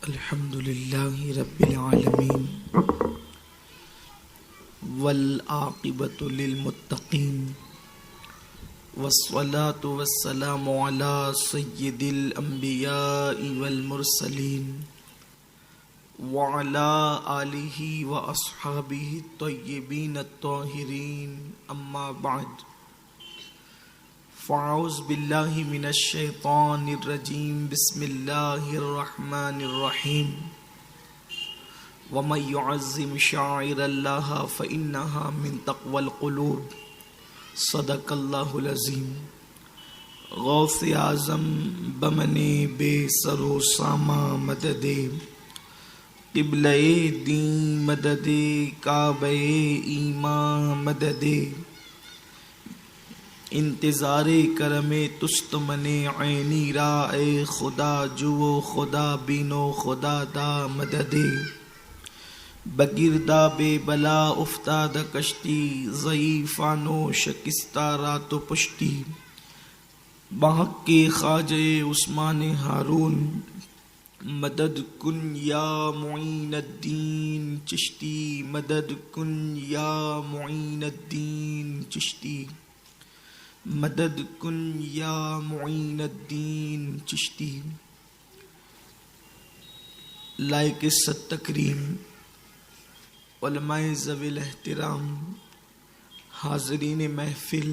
الحمد لله رب العالمين والعاقبة للمتقين والصلاة والسلام على سيد الأنبياء والمرسلين وعلى آله وأصحابه الطيبين الطاهرين أما بعد فاعوذ باللہ من الشیطان الرجیم بسم اللہ الرحمن الرحیم ومن يعظم شعائر اللہ فإنها من تقوى القلوب صدق اللہ العظیم۔ غوث اعظم بمن بے سر و ساما مدد قبلہ دین مدد کعبہ ایمان مدد انتظار کرم تست من عینی را اے خدا جو خدا بینو خدا دا مدد بگردہ بے بلا افتاد کشتی ضعیفانو شکستہ رات و پشتی بحق کے خواجہ عثمان ہارون مدد کن یا معین الدین چشتی مدد کن یا معین الدین چشتی مدد کن یا معین الدین چشتی۔ لائق ست تکریم علماء ذوی الاحترام، حاضرین محفل،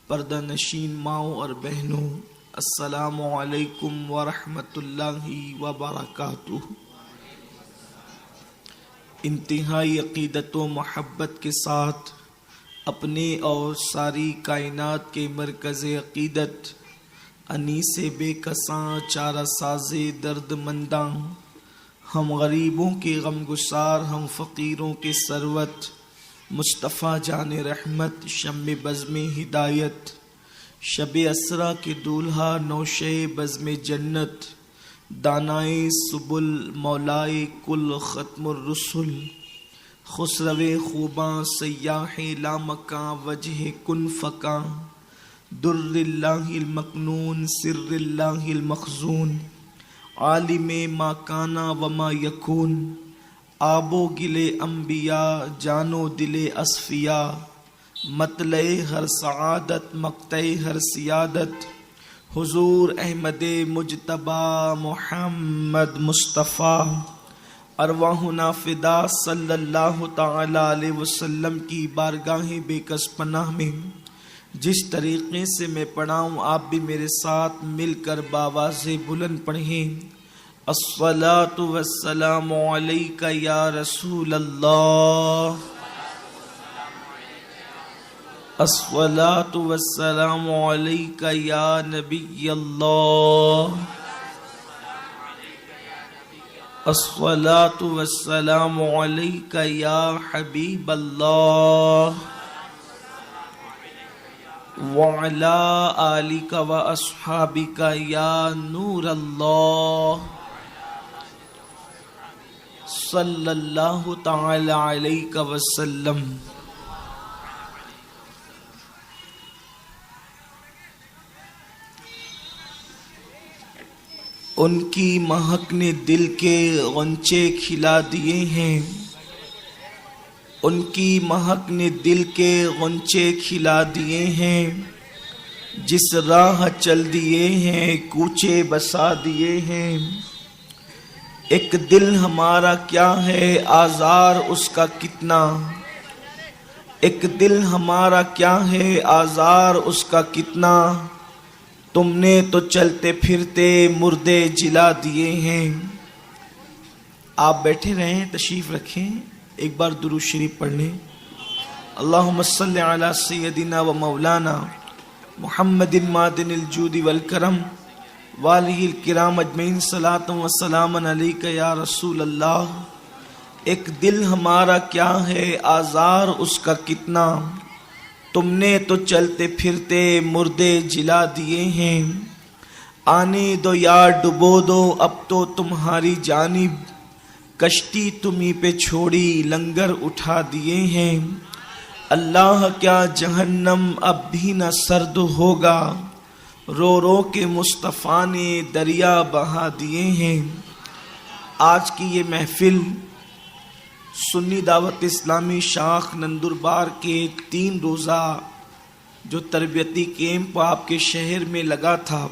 پردہ نشین ماؤں اور بہنوں، السلام علیکم ورحمۃ اللہ وبرکاتہ۔ انتہائی عقیدت و محبت کے ساتھ اپنے اور ساری کائنات کے مرکز عقیدت انیس بے کساں چارہ ساز درد منداں، ہم غریبوں کے غم گسار، ہم فقیروں کے ثروت، مصطفیٰ جان رحمت، شم بزم ہدایت، شب اسرا کے دولہا نوشے بزم جنت، دانائے سبل مولائے کل ختم الرسل، خسرو خوباں سیاح لامکاں وجہ کن فکاں، در اللہ المکنون سر اللہ المخزون، عالم ما کانا وما یکون، آب و گل انبیاء جان و دل اصفیاء، مطلع ہر سعادت مقطع ہر سیادت، حضور احمد مجتبی محمد مصطفیٰ، ارواحنا فدا صلی اللہ تعالی علیہ وسلم کی بارگاہ بے کس پناہ میں جس طریقے سے میں پڑھاؤں آپ بھی میرے ساتھ مل کر باواز بلند پڑھیں۔ الصلاۃ والسلام علیک یا رسول اللہ، الصلاۃ والسلام علیک یا نبی اللہ، الصلاۃ والسلام علیک یا حبیب اللہ، وعلی آلک و اصحابک یا نور اللہ، صلی اللہ تعالی علیہ وسلم۔ ان کی مہک نے دل کے غنچے کھلا دیے ہیں، ان کی مہک نے دل کے غنچے کھلا دیے ہیں، جس راہ چل دیے ہیں کوچے بسا دیے ہیں۔ ایک دل ہمارا کیا ہے آزار اس کا کتنا، ایک دل ہمارا کیا ہے آزار اس کا کتنا، تم نے تو چلتے پھرتے مردے جلا دیے ہیں۔ آپ بیٹھے رہیں، تشریف رکھیں، ایک بار درود شریف پڑھ لیں۔ اللہم صلی علی سیدنا و مولانا محمد معدن الجود والکرم والہ الکرام اجمعین، صلاۃ و سلام علیک یا رسول اللہ۔ ایک دل ہمارا کیا ہے آزار اس کا کتنا، تم نے تو چلتے پھرتے مردے جلا دیے ہیں۔ آنے دو یا ڈبو دو اب تو تمہاری جانب، کشتی تمہیں پہ چھوڑی لنگر اٹھا دیے ہیں۔ اللہ کیا جہنم اب بھی نہ سرد ہوگا، رو رو کے مصطفیٰ نے دریا بہا دیے ہیں۔ آج کی یہ محفل سنی دعوت اسلامی شاخ نندربار کے 3 روزہ جو تربیتی کیمپ آپ کے شہر میں لگا تھا،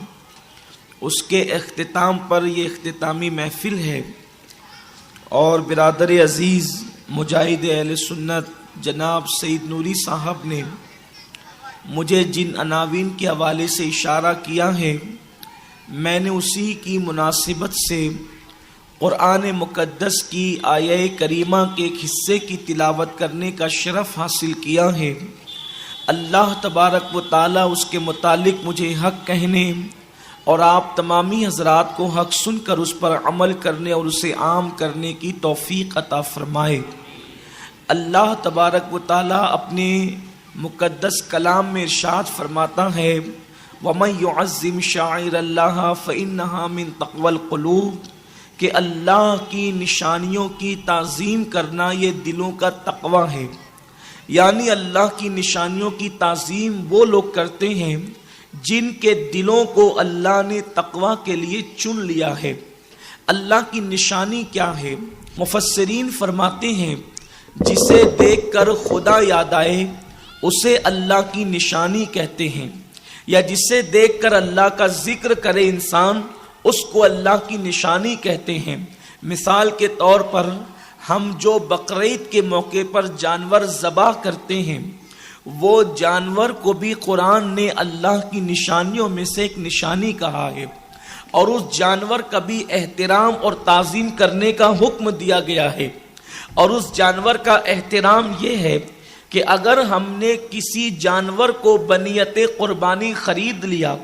اس کے اختتام پر یہ اختتامی محفل ہے۔ اور برادر عزیز مجاہد اہل سنت جناب سید نوری صاحب نے مجھے جن عناوین کے حوالے سے اشارہ کیا ہے، میں نے اسی کی مناسبت سے قرآن مقدس کی آیہ کریمہ کے ایک حصے کی تلاوت کرنے کا شرف حاصل کیا ہے۔ اللہ تبارک و تعالی اس کے متعلق مجھے حق کہنے اور آپ تمامی حضرات کو حق سن کر اس پر عمل کرنے اور اسے عام کرنے کی توفیق عطا فرمائے۔ اللہ تبارک و تعالی اپنے مقدس کلام میں ارشاد فرماتا ہے، وَمَن يُعَظِّمْ شَعَائِرَ اللَّهِ فَإِنَّهَا مِن تَقْوَى الْقُلُوبِ، کہ اللہ کی نشانیوں کی تعظیم کرنا یہ دلوں کا تقوی ہے۔ یعنی اللہ کی نشانیوں کی تعظیم وہ لوگ کرتے ہیں جن کے دلوں کو اللہ نے تقوی کے لیے چن لیا ہے۔ اللہ کی نشانی کیا ہے؟ مفسرین فرماتے ہیں جسے دیکھ کر خدا یاد آئے اسے اللہ کی نشانی کہتے ہیں، یا جسے دیکھ کر اللہ کا ذکر کرے انسان اس کو اللہ کی نشانی کہتے ہیں۔ مثال کے طور پر ہم جو بقرعید کے موقع پر جانور ذبح کرتے ہیں، وہ جانور کو بھی قرآن نے اللہ کی نشانیوں میں سے ایک نشانی کہا ہے، اور اس جانور کا بھی احترام اور تعظیم کرنے کا حکم دیا گیا ہے۔ اور اس جانور کا احترام یہ ہے کہ اگر ہم نے کسی جانور کو بنیت قربانی خرید لیا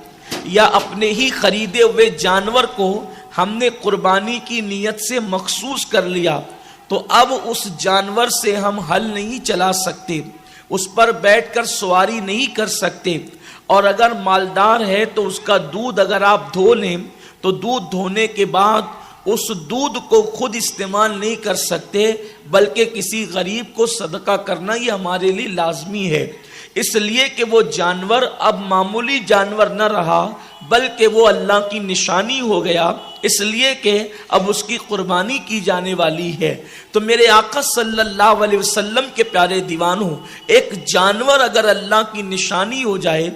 یا اپنے ہی خریدے ہوئے جانور کو ہم نے قربانی کی نیت سے مخصوص کر لیا، تو اب اس جانور سے ہم ہل نہیں چلا سکتے، اس پر بیٹھ کر سواری نہیں کر سکتے، اور اگر مالدار ہے تو اس کا دودھ اگر آپ دھو لیں تو دودھ دھونے کے بعد اس دودھ کو خود استعمال نہیں کر سکتے، بلکہ کسی غریب کو صدقہ کرنا یہ ہمارے لیے لازمی ہے، اس لیے کہ وہ جانور اب معمولی جانور نہ رہا بلکہ وہ اللہ کی نشانی ہو گیا، اس لیے کہ اب اس کی قربانی کی جانے والی ہے۔ تو میرے آقا صلی اللہ علیہ وسلم کے پیارے دیوانوں، ایک جانور اگر اللہ کی نشانی ہو جائے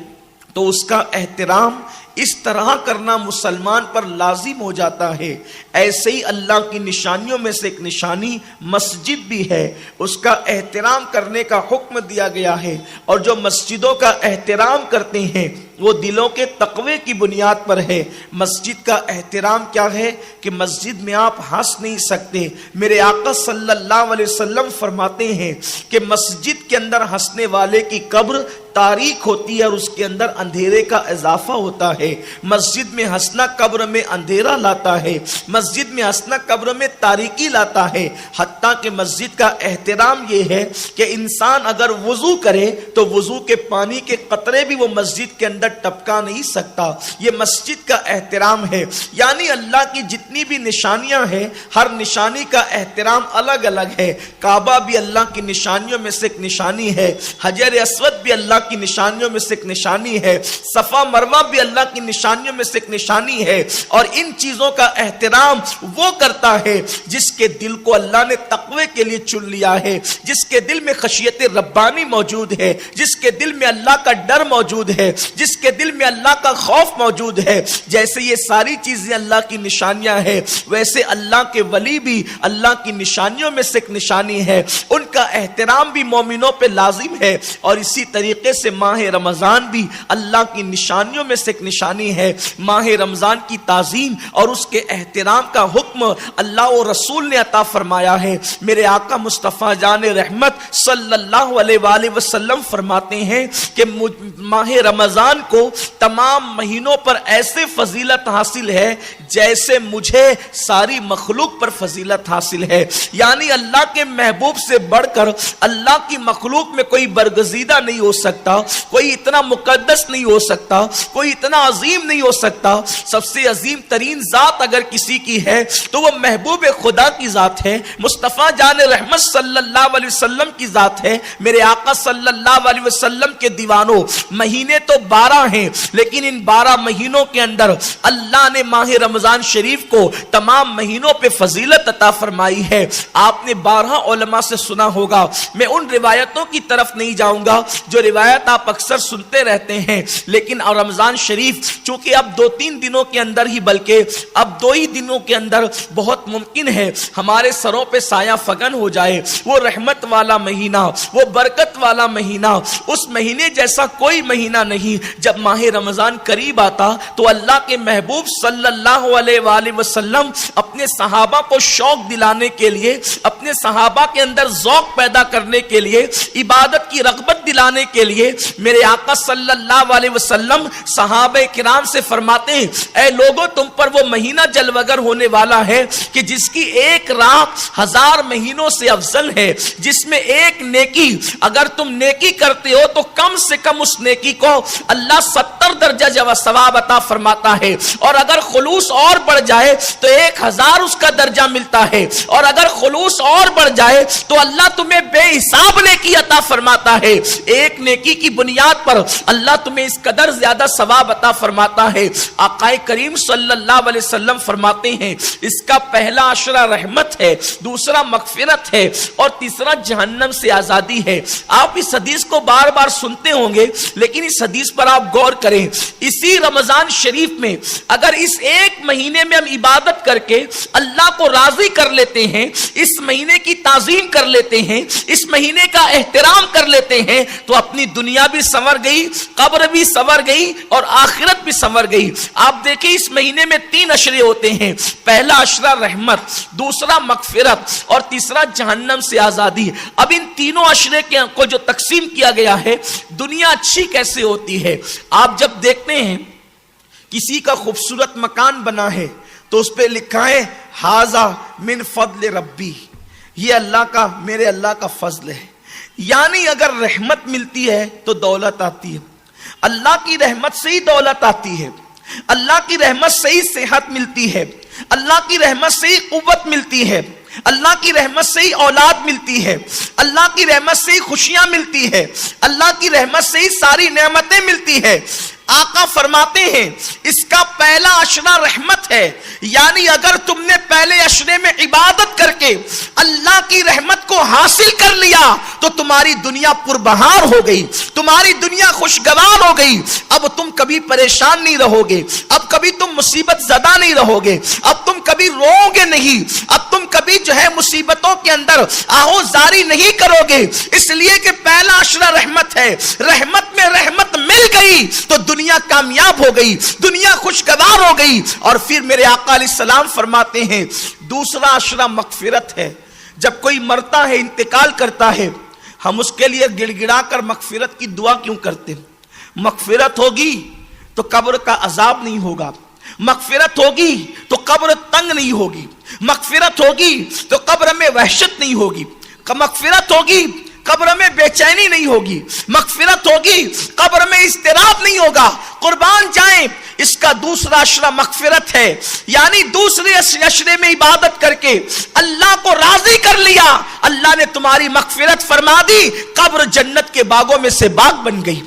تو اس کا احترام اس طرح کرنا مسلمان پر لازم ہو جاتا ہے۔ ایسے ہی اللہ کی نشانیوں میں سے ایک نشانی مسجد بھی ہے، اس کا احترام کرنے کا حکم دیا گیا ہے، اور جو مسجدوں کا احترام کرتے ہیں وہ دلوں کے تقوی کی بنیاد پر ہے۔ مسجد کا احترام کیا ہے کہ مسجد میں آپ ہنس نہیں سکتے۔ میرے آقا صلی اللہ علیہ وسلم فرماتے ہیں کہ مسجد کے اندر ہنسنے والے کی قبر تاریک ہوتی ہے اور اس کے اندر اندھیرے کا اضافہ ہوتا ہے۔ مسجد میں ہنسنا قبر میں اندھیرا لاتا ہے، مسجد میں ہنسنا قبر میں تاریکی لاتا ہے۔ حتیٰ کہ مسجد کا احترام یہ ہے کہ انسان اگر وضو کرے تو وضو کے پانی کے قطرے بھی وہ مسجد کے اندر ٹپکا نہیں سکتا، یہ مسجد کا احترام ہے۔ یعنی اللہ کی جتنی بھی نشانیاں ہیں، ہر نشانی کا احترام الگ الگ ہے۔ کعبہ بھی اللہ کی نشانیوں میں سے ایک نشانی ہے، حجر اسود بھی اللہ کی نشانیوں میں سے ایک نشانی ہے، صفا مروہ بھی اللہ کی نشانیوں میں سے ایک نشانی ہے۔ اور ان چیزوں کا احترام وہ کرتا ہے جس کے دل کو اللہ نے تقوی کے لیے چن لیا ہے، جس کے دل میں خشیت ربانی موجود ہے، جس کے دل میں اللہ کا ڈر موجود ہے، جس کے دل میں اللہ کا خوف موجود ہے۔ جیسے یہ ساری چیزیں اللہ کی نشانیاں ہیں، ویسے اللہ کے ولی بھی اللہ کی نشانیوں میں سے ایک نشانی ہے، ان کا احترام بھی مومنوں پہ لازم ہے۔ اور اسی طریقے سے ماہ رمضان بھی اللہ کی نشانیوں میں سے ایک نشانی ہے۔ ماہ رمضان کی تعظیم اور اس کے احترام کا حکم اللہ و رسول نے عطا فرمایا ہے۔ میرے آقا مصطفیٰ جان رحمت صلی اللہ علیہ وآلہ وسلم فرماتے ہیں کہ ماہ رمضان کو تمام مہینوں پر ایسے فضیلت حاصل ہے جیسے مجھے ساری مخلوق پر فضیلت حاصل ہے۔ یعنی اللہ کے محبوب سے بڑھ کر اللہ کی مخلوق میں کوئی برگزیدہ نہیں ہو سکتا، کوئی اتنا مقدس نہیں ہو سکتا، کوئی اتنا عظیم نہیں ہو سکتا۔ سب سے عظیم ترین ذات اگر کسی کی ہے تو وہ محبوب خدا کی ذات ہے، مصطفیٰ جان رحمت صلی اللہ علیہ وسلم کی ذات ہے۔ میرے آقا صلی اللہ علیہ وسلم کے دیوانوں، مہینے تو 12 12 ہیں، لیکن ان 12 مہینوں کے اندر اللہ نے ماہ رمضان شریف کو تمام مہینوں پہ فضیلت عطا فرمائی ہے۔ آپ نے 12 علماء سے سنا ہوگا، میں ان روایتوں کی طرف نہیں جاؤں گا جو روایت آپ اکثر سنتے رہتے ہیں، لیکن رمضان شریف چونکہ اب 2-3 دنوں کے اندر ہی، بلکہ اب 2 ہی دنوں کے اندر بہت ممکن ہے ہمارے سروں پہ سایہ فگن ہو جائے۔ وہ رحمت والا مہینہ، وہ برکت والا مہینہ، اس مہینے جیسا کوئی مہینہ نہیں۔ جب ماہ رمضان قریب آتا تو اللہ کے محبوب صلی اللہ علیہ وآلہ وسلم اپنے صحابہ کو شوق دلانے کے لیے، اپنے صحابہ کے اندر ذوق پیدا کرنے کے لیے، عبادت کی رغبت دلانے کے لیے، میرے آقا صلی اللہ علیہ وسلم صحابہ کرام سے فرماتے ہیں، اے لوگو تم پر وہ مہینہ جلوگر ہونے والا ہے کہ جس کی ایک رات 1000 مہینوں سے افضل ہے، جس میں ایک نیکی اگر تم نیکی کرتے ہو تو کم سے کم اس نیکی کو اللہ 70 درجہ ثواب عطا فرماتا ہے، اور اگر خلوص اور بڑھ جائے تو 1000 اس کا درجہ ملتا ہے، اور اگر خلوص اور بڑھ جائے تو اللہ تمہیں بے حساب نیکی عطا فرماتا ہے۔ ایک نیکی کی بنیاد پر اللہ تمہیں اس قدر زیادہ ثواب عطا فرماتا ہے۔ آقا کریم صلی اللہ علیہ وسلم فرماتے ہیں اس کا پہلا عشرہ رحمت ہے، دوسرا مغفرت ہے، اور تیسرا جہنم سے آزادی ہے۔ آپ اس حدیث کو بار بار سنتے ہوں گے، لیکن اس حدیث پر آپ غور کریں۔ اسی رمضان شریف میں اگر اس ایک مہینے میں ہم عبادت کر کے اللہ کو راضی کر لیتے ہیں، اس مہینے کی تعظیم کر لیتے ہیں، اس مہینے کا احترام کر لیتے ہیں، تو اپنی دنیا بھی سنور گئی، قبر بھی سنور گئی، اور آخرت بھی سنور گئی۔ آپ دیکھیں اس مہینے میں 3 عشرے ہوتے ہیں، پہلا عشرہ رحمت، دوسرا مغفرت، اور تیسرا جہنم سے آزادی۔ اب ان تینوں عشرے کو جو تقسیم کیا گیا ہے، دنیا اچھی کیسے ہوتی ہے؟ آپ جب دیکھتے ہیں کسی کا خوبصورت مکان بنا ہے تو اس پہ لکھا ہے ھذا من فضل ربی، یہ اللہ کا، میرے اللہ کا فضل ہے۔ یعنی اگر رحمت ملتی ہے تو دولت آتی ہے، اللہ کی رحمت سے ہی دولت آتی ہے، اللہ کی رحمت سے ہی صحت ملتی ہے، اللہ کی رحمت سے ہی قوت ملتی ہے، اللہ کی رحمت سے ہی اولاد ملتی ہے، اللہ کی رحمت سے ہی خوشیاں ملتی ہے، اللہ کی رحمت سے ہی ساری نعمتیں ملتی ہے۔ آقا فرماتے ہیں اس کا پہلا عشرہ رحمت ہے، یعنی اگر تم نے پہلے عشرے میں عبادت کر کے اللہ کی رحمت کو حاصل کر لیا تو تمہاری دنیا پربہار ہو گئی، تمہاری دنیا خوشگوار ہو گئی۔ اب تم کبھی پریشان نہیں رہو گے، اب کبھی تم مصیبت زدہ نہیں رہو گے، اب تم کبھی رو گے نہیں، اب تم کبھی مصیبتوں کے اندر آہو زاری نہیں کرو گے، اس لیے کہ پہلا عشرہ رحمت ہے۔ رحمت میں رحمت مل گئی تو دنیا کامیاب ہو گئی، دنیا خوشگوار ہو گئی۔ اور پھر میرے آقا علیہ السلام فرماتے ہیں دوسرا عشرہ مغفرت ہے۔ جب کوئی مرتا ہے، انتقال کرتا ہے، ہم اس کے لیے گڑ گڑا کر مغفرت کی دعا کیوں کرتے ہیں؟ مغفرت ہوگی تو قبر کا عذاب نہیں ہوگا، مغفرت ہوگی تو قبر تنگ نہیں ہوگی، مغفرت ہوگی تو قبر میں وحشت نہیں ہوگی، مغفرت ہوگی قبر میں بے چینی نہیں ہوگی، مغفرت ہوگی قبر میں اضطراب نہیں ہوگا۔ قربان جائیں، اس کا دوسرا عشرہ مغفرت ہے، یعنی دوسرے عشرے میں عبادت کر کے اللہ کو راضی کر لیا، اللہ نے تمہاری مغفرت فرما دی، قبر جنت کے باغوں میں سے باغ بن گئی۔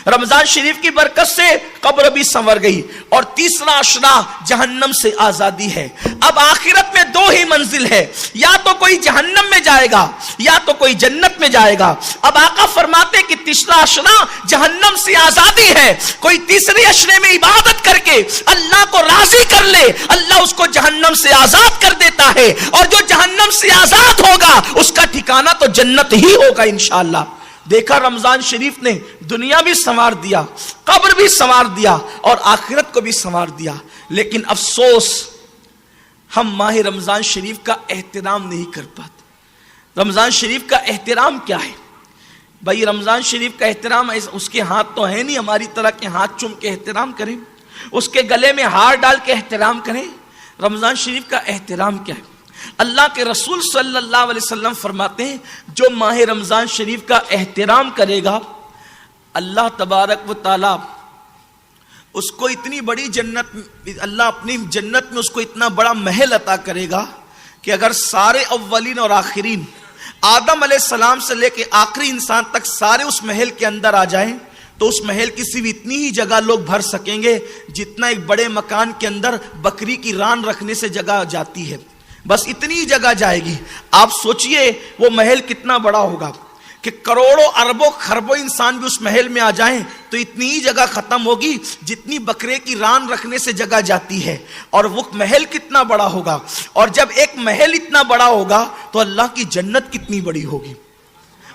رمضان شریف کی برکت سے قبر بھی سنور گئی۔ اور تیسرا عشرہ جہنم سے آزادی ہے۔ اب آخرت میں 2 ہی منزل ہے، یا تو کوئی جہنم میں جائے گا یا تو کوئی جنت میں جائے گا۔ اب آقا فرماتے کہ تیسرا عشرہ جہنم سے آزادی ہے۔ کوئی تیسرے عشرے میں عبادت کر کے اللہ کو راضی کر لے، اللہ اس کو جہنم سے آزاد کر دیتا ہے، اور جو جہنم سے آزاد ہوگا اس کا ٹھکانہ تو جنت ہی ہوگا انشاءاللہ۔ دیکھا رمضان شریف نے دنیا بھی سنوار دیا، قبر بھی سنوار دیا، اور آخرت کو بھی سنوار دیا۔ لیکن افسوس ہم ماہ رمضان شریف کا احترام نہیں کر پاتے۔ رمضان شریف کا احترام کیا ہے بھائی؟ رمضان شریف کا احترام اس کے ہاتھ تو ہے نہیں ہماری طرح کے ہاتھ چوم کے احترام کریں، اس کے گلے میں ہار ڈال کے احترام کریں۔ رمضان شریف کا احترام کیا ہے؟ اللہ کے رسول صلی اللہ علیہ وسلم فرماتے ہیں جو ماہ رمضان شریف کا احترام کرے گا، اللہ تبارک و تعالی اس کو اتنی بڑی جنت، اللہ اپنی جنت میں اس کو اتنا بڑا محل عطا کرے گا کہ اگر سارے اولین اور آخرین، آدم علیہ السلام سے لے کے آخری انسان تک سارے اس محل کے اندر آ جائیں تو اس محل کی صرف اتنی ہی جگہ لوگ بھر سکیں گے جتنا ایک بڑے مکان کے اندر بکری کی ران رکھنے سے جگہ جاتی ہے، بس اتنی ہی جگہ جائے گی۔ آپ سوچئے وہ محل کتنا بڑا ہوگا کہ کروڑوں اربوں خربوں انسان بھی اس محل میں آ جائیں تو اتنی ہی جگہ ختم ہوگی جتنی بکرے کی ران رکھنے سے جگہ جاتی ہے۔ اور وہ محل کتنا بڑا ہوگا، اور جب ایک محل اتنا بڑا ہوگا تو اللہ کی جنت کتنی بڑی ہوگی۔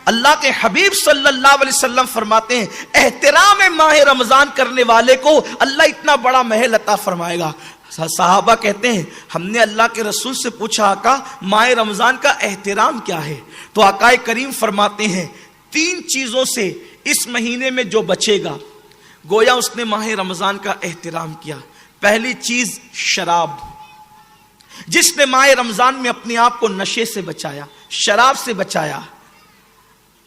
اللہ کے حبیب صلی اللہ علیہ وسلم فرماتے ہیں احترام ماہ رمضان کرنے والے کو اللہ اتنا بڑا محل عطا فرمائے گا۔ صحابہ کہتے ہیں ہم نے اللہ کے رسول سے پوچھا آقا ماہ رمضان کا احترام کیا ہے؟ تو آقا کریم فرماتے ہیں 3 چیزوں سے اس مہینے میں جو بچے گا گویا اس نے ماہ رمضان کا احترام کیا۔ پہلی چیز شراب، جس نے ماہ رمضان میں اپنے آپ کو نشے سے بچایا، شراب سے بچایا۔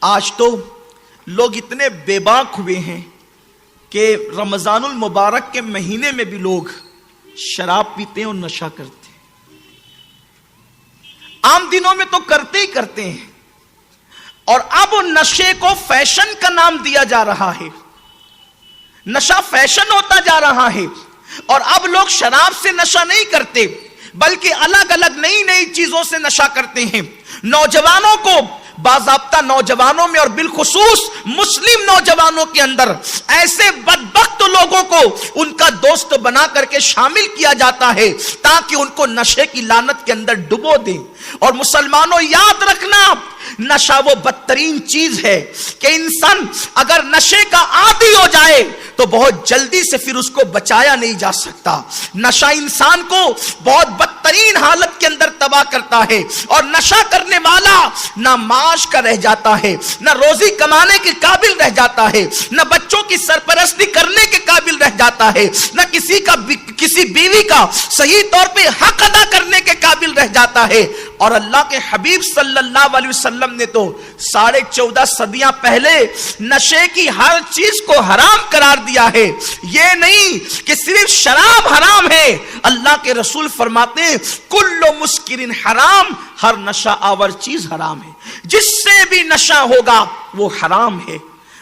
آج تو لوگ اتنے بے باک ہوئے ہیں کہ رمضان المبارک کے مہینے میں بھی لوگ شراب پیتے ہیں اور نشہ کرتے ہیں۔ عام دنوں میں تو کرتے ہی کرتے ہیں، اور اب نشے کو فیشن کا نام دیا جا رہا ہے، نشہ فیشن ہوتا جا رہا ہے، اور اب لوگ شراب سے نشہ نہیں کرتے بلکہ الگ الگ نئی نئی چیزوں سے نشہ کرتے ہیں۔ نوجوانوں کو، باضابطہ نوجوانوں میں اور بالخصوص مسلم نوجوانوں کے اندر ایسے بدبخت لوگوں کو ان کا دوست بنا کر کے شامل کیا جاتا ہے تاکہ ان کو نشے کی لعنت کے اندر ڈبو دیں۔ اور مسلمانوں یاد رکھنا، نشہ وہ بدترین چیز ہے کہ انسان اگر نشے کا عادی ہو جائے تو بہت جلدی سے پھر اس کو بچایا نہیں جا سکتا۔ نشہ انسان کو بہت بدترین حالت کے اندر تباہ کرتا ہے، اور نشہ کرنے والا نہ معاش کا رہ جاتا ہے، نہ روزی کمانے کے قابل رہ جاتا ہے، نہ بچوں کی سرپرستی کرنے کے قابل رہ جاتا ہے، نہ کسی بیوی کا صحیح طور پہ حق ادا کرنے کے قابل رہ جاتا ہے۔ اور اللہ کے حبیب صلی اللہ علیہ وسلم نے تو 14.5 صدیاں پہلے نشے کی ہر چیز کو حرام قرار دیا ہے۔ یہ نہیں کہ صرف شراب حرام ہے، اللہ کے رسول فرماتے ہیں کل مسکر حرام، ہر نشہ آور چیز حرام ہے، جس سے بھی نشہ ہوگا وہ حرام ہے۔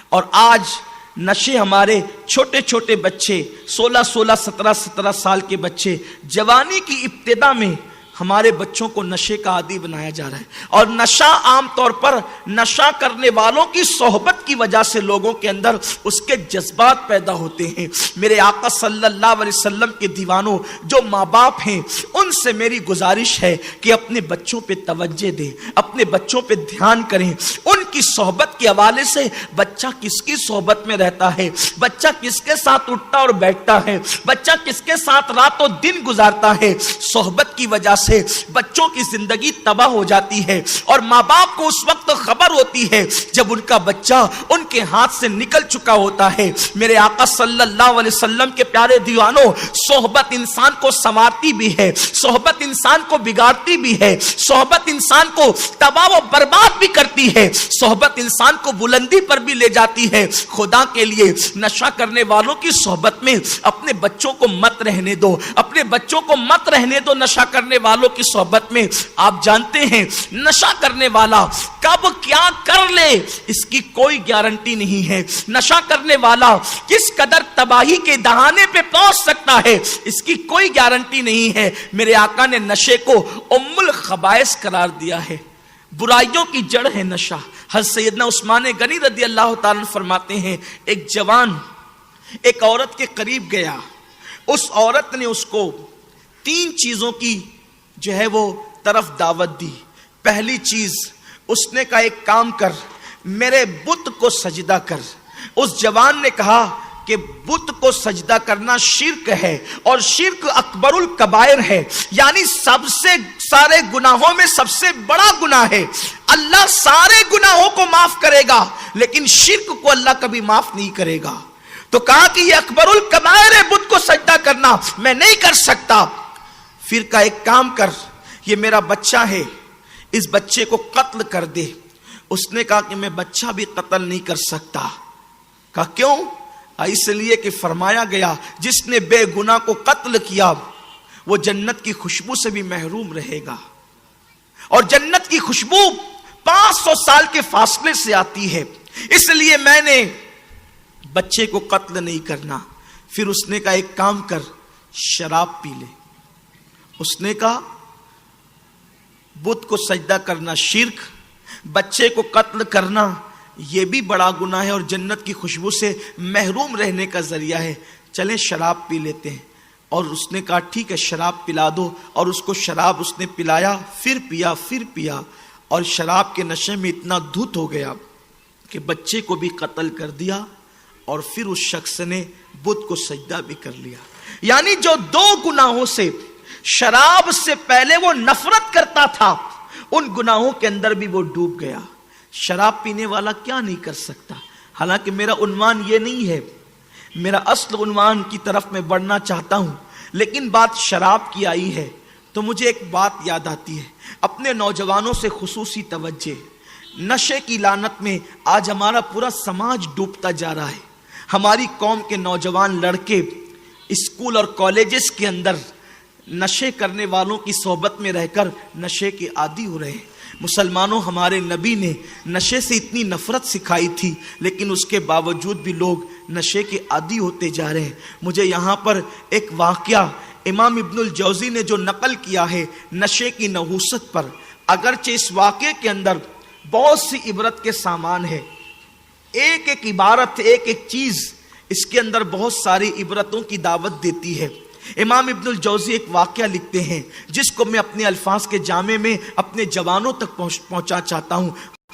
اور آج نشے ہمارے چھوٹے چھوٹے بچے 16 17 سال کے بچے جوانی کی ابتدا میں ہمارے بچوں کو نشے کا عادی بنایا جا رہا ہے، اور نشہ عام طور پر نشہ کرنے والوں کی صحبت کی وجہ سے لوگوں کے اندر اس کے جذبات پیدا ہوتے ہیں۔ میرے آقا صلی اللہ علیہ وسلم کے دیوانوں، جو ماں باپ ہیں، ان سے میری گزارش ہے کہ اپنے بچوں پہ توجہ دیں، اپنے بچوں پہ دھیان کریں۔ ان کی صحبت کے حوالے سے بچہ کس کی صحبت میں رہتا ہے، بچہ کس کے ساتھ اٹھتا اور بیٹھتا ہے، بچہ کس کے ساتھ رات و دن گزارتا ہے، صحبت کی وجہ سے بچوں کی زندگی تباہ ہو جاتی ہے۔ اور ماں باپ کو اس وقت خبر ہوتی ہے جب ان کا بچہ ان کے ہاتھ سے نکل چکا ہوتا ہے۔ میرے آقا صلی اللہ علیہ وسلم کے پیارے دیوانوں، صحبت انسان کو سنوارتی بھی ہے، صحبت انسان کو بگاڑتی بھی ہے، صحبت انسان کو تباہ و برباد بھی کرتی ہے، صحبت انسان کو بلندی پر بھی لے جاتی ہے۔ خدا کے لیے نشہ کرنے والوں کی صحبت میں اپنے بچوں کو مت رہنے دو، اپنے بچوں کو مت رہنے دو نشہ کرنے والوں کی صحبت میں۔ آپ جانتے ہیں نشہ کرنے والا کب کیا کر لے اس کی کوئی گارنٹی نہیں ہے، نشہ کرنے والا کس قدر تباہی کے دہانے پہ پہنچ سکتا ہے اس کی کوئی گارنٹی نہیں ہے۔ میرے آقا نے نشے کو ام الخبائث قرار دیا ہے، برائیوں کی جڑ ہے نشہ۔ حضرت سیدنا عثمان غنی رضی اللہ تعالیٰ فرماتے ہیں ایک جوان ایک عورت کے قریب گیا، اس عورت نے اس کو 3 چیزوں کی جو ہے وہ طرف دعوت دی۔ پہلی چیز اس نے کہا ایک کام کر، میرے بت کو سجدہ کر۔ اس جوان نے کہا کہ بت کو سجدہ کرنا شرک ہے، اور شرک اکبر الکبائر ہے، یعنی سب سے سارے گناہوں میں سب سے بڑا گناہ ہے۔ اللہ سارے گناہوں کو معاف کرے گا لیکن شرک کو اللہ کبھی معاف نہیں کرے گا۔ تو کہا کہ یہ اکبر الکبائر ہے بت کو سجدہ کرنا، میں نہیں کر سکتا۔ پھر کا ایک کام کر، یہ میرا بچہ ہے، اس بچے کو قتل کر دے۔ اس نے کہا کہ میں بچہ بھی قتل نہیں کر سکتا۔ کہا کیوں؟ اس لیے کہ فرمایا گیا جس نے بے گناہ کو قتل کیا وہ جنت کی خوشبو سے بھی محروم رہے گا، اور جنت کی خوشبو 500 سال کے فاصلے سے آتی ہے۔ اس لیے میں نے بچے کو قتل نہیں کرنا. پھر اس نے کہا ایک کام کر, شراب پی لے. اس نے کہا بت کو سجدہ کرنا شرک, بچے کو قتل کرنا یہ بھی بڑا گناہ ہے اور جنت کی خوشبو سے محروم رہنے کا ذریعہ ہے, چلیں شراب پی لیتے ہیں. اور اس نے کہا ٹھیک ہے شراب پلا دو, اور اس کو شراب اس نے پلایا, پھر پیا, اور شراب کے نشے میں اتنا دھت ہو گیا کہ بچے کو بھی قتل کر دیا, اور پھر اس شخص نے بت کو سجدہ بھی کر لیا. یعنی جو دو گناہوں سے شراب سے پہلے وہ نفرت کرتا تھا, ان گناہوں کے اندر بھی وہ ڈوب گیا. شراب پینے والا کیا نہیں کر سکتا. حالانکہ میرا عنوان یہ نہیں ہے, میرا اصل عنوان کی طرف میں بڑھنا چاہتا ہوں, لیکن بات شراب کی آئی ہے تو مجھے ایک بات یاد آتی ہے. اپنے نوجوانوں سے خصوصی توجہ. نشے کی لعنت میں آج ہمارا پورا سماج ڈوبتا جا رہا ہے. ہماری قوم کے نوجوان لڑکے اسکول اور کالجز کے اندر نشے کرنے والوں کی صحبت میں رہ کر نشے کے عادی ہو رہے ہیں. مسلمانوں, ہمارے نبی نے نشے سے اتنی نفرت سکھائی تھی, لیکن اس کے باوجود بھی لوگ نشے کے عادی ہوتے جا رہے ہیں. مجھے یہاں پر ایک واقعہ امام ابن الجوزی نے جو نقل کیا ہے نشے کی نحوست پر, اگرچہ اس واقعے کے اندر بہت سی عبرت کے سامان ہے, ایک ایک عبارت, ایک ایک چیز اس کے اندر بہت ساری عبرتوں کی دعوت دیتی ہے. امام ابن الجوزی ایک واقعہ لکھتے ہیں جس کو میں اپنے الفاظ کے جامع میں اپنے جوانوں تک پہنچا چاہتا ہوں.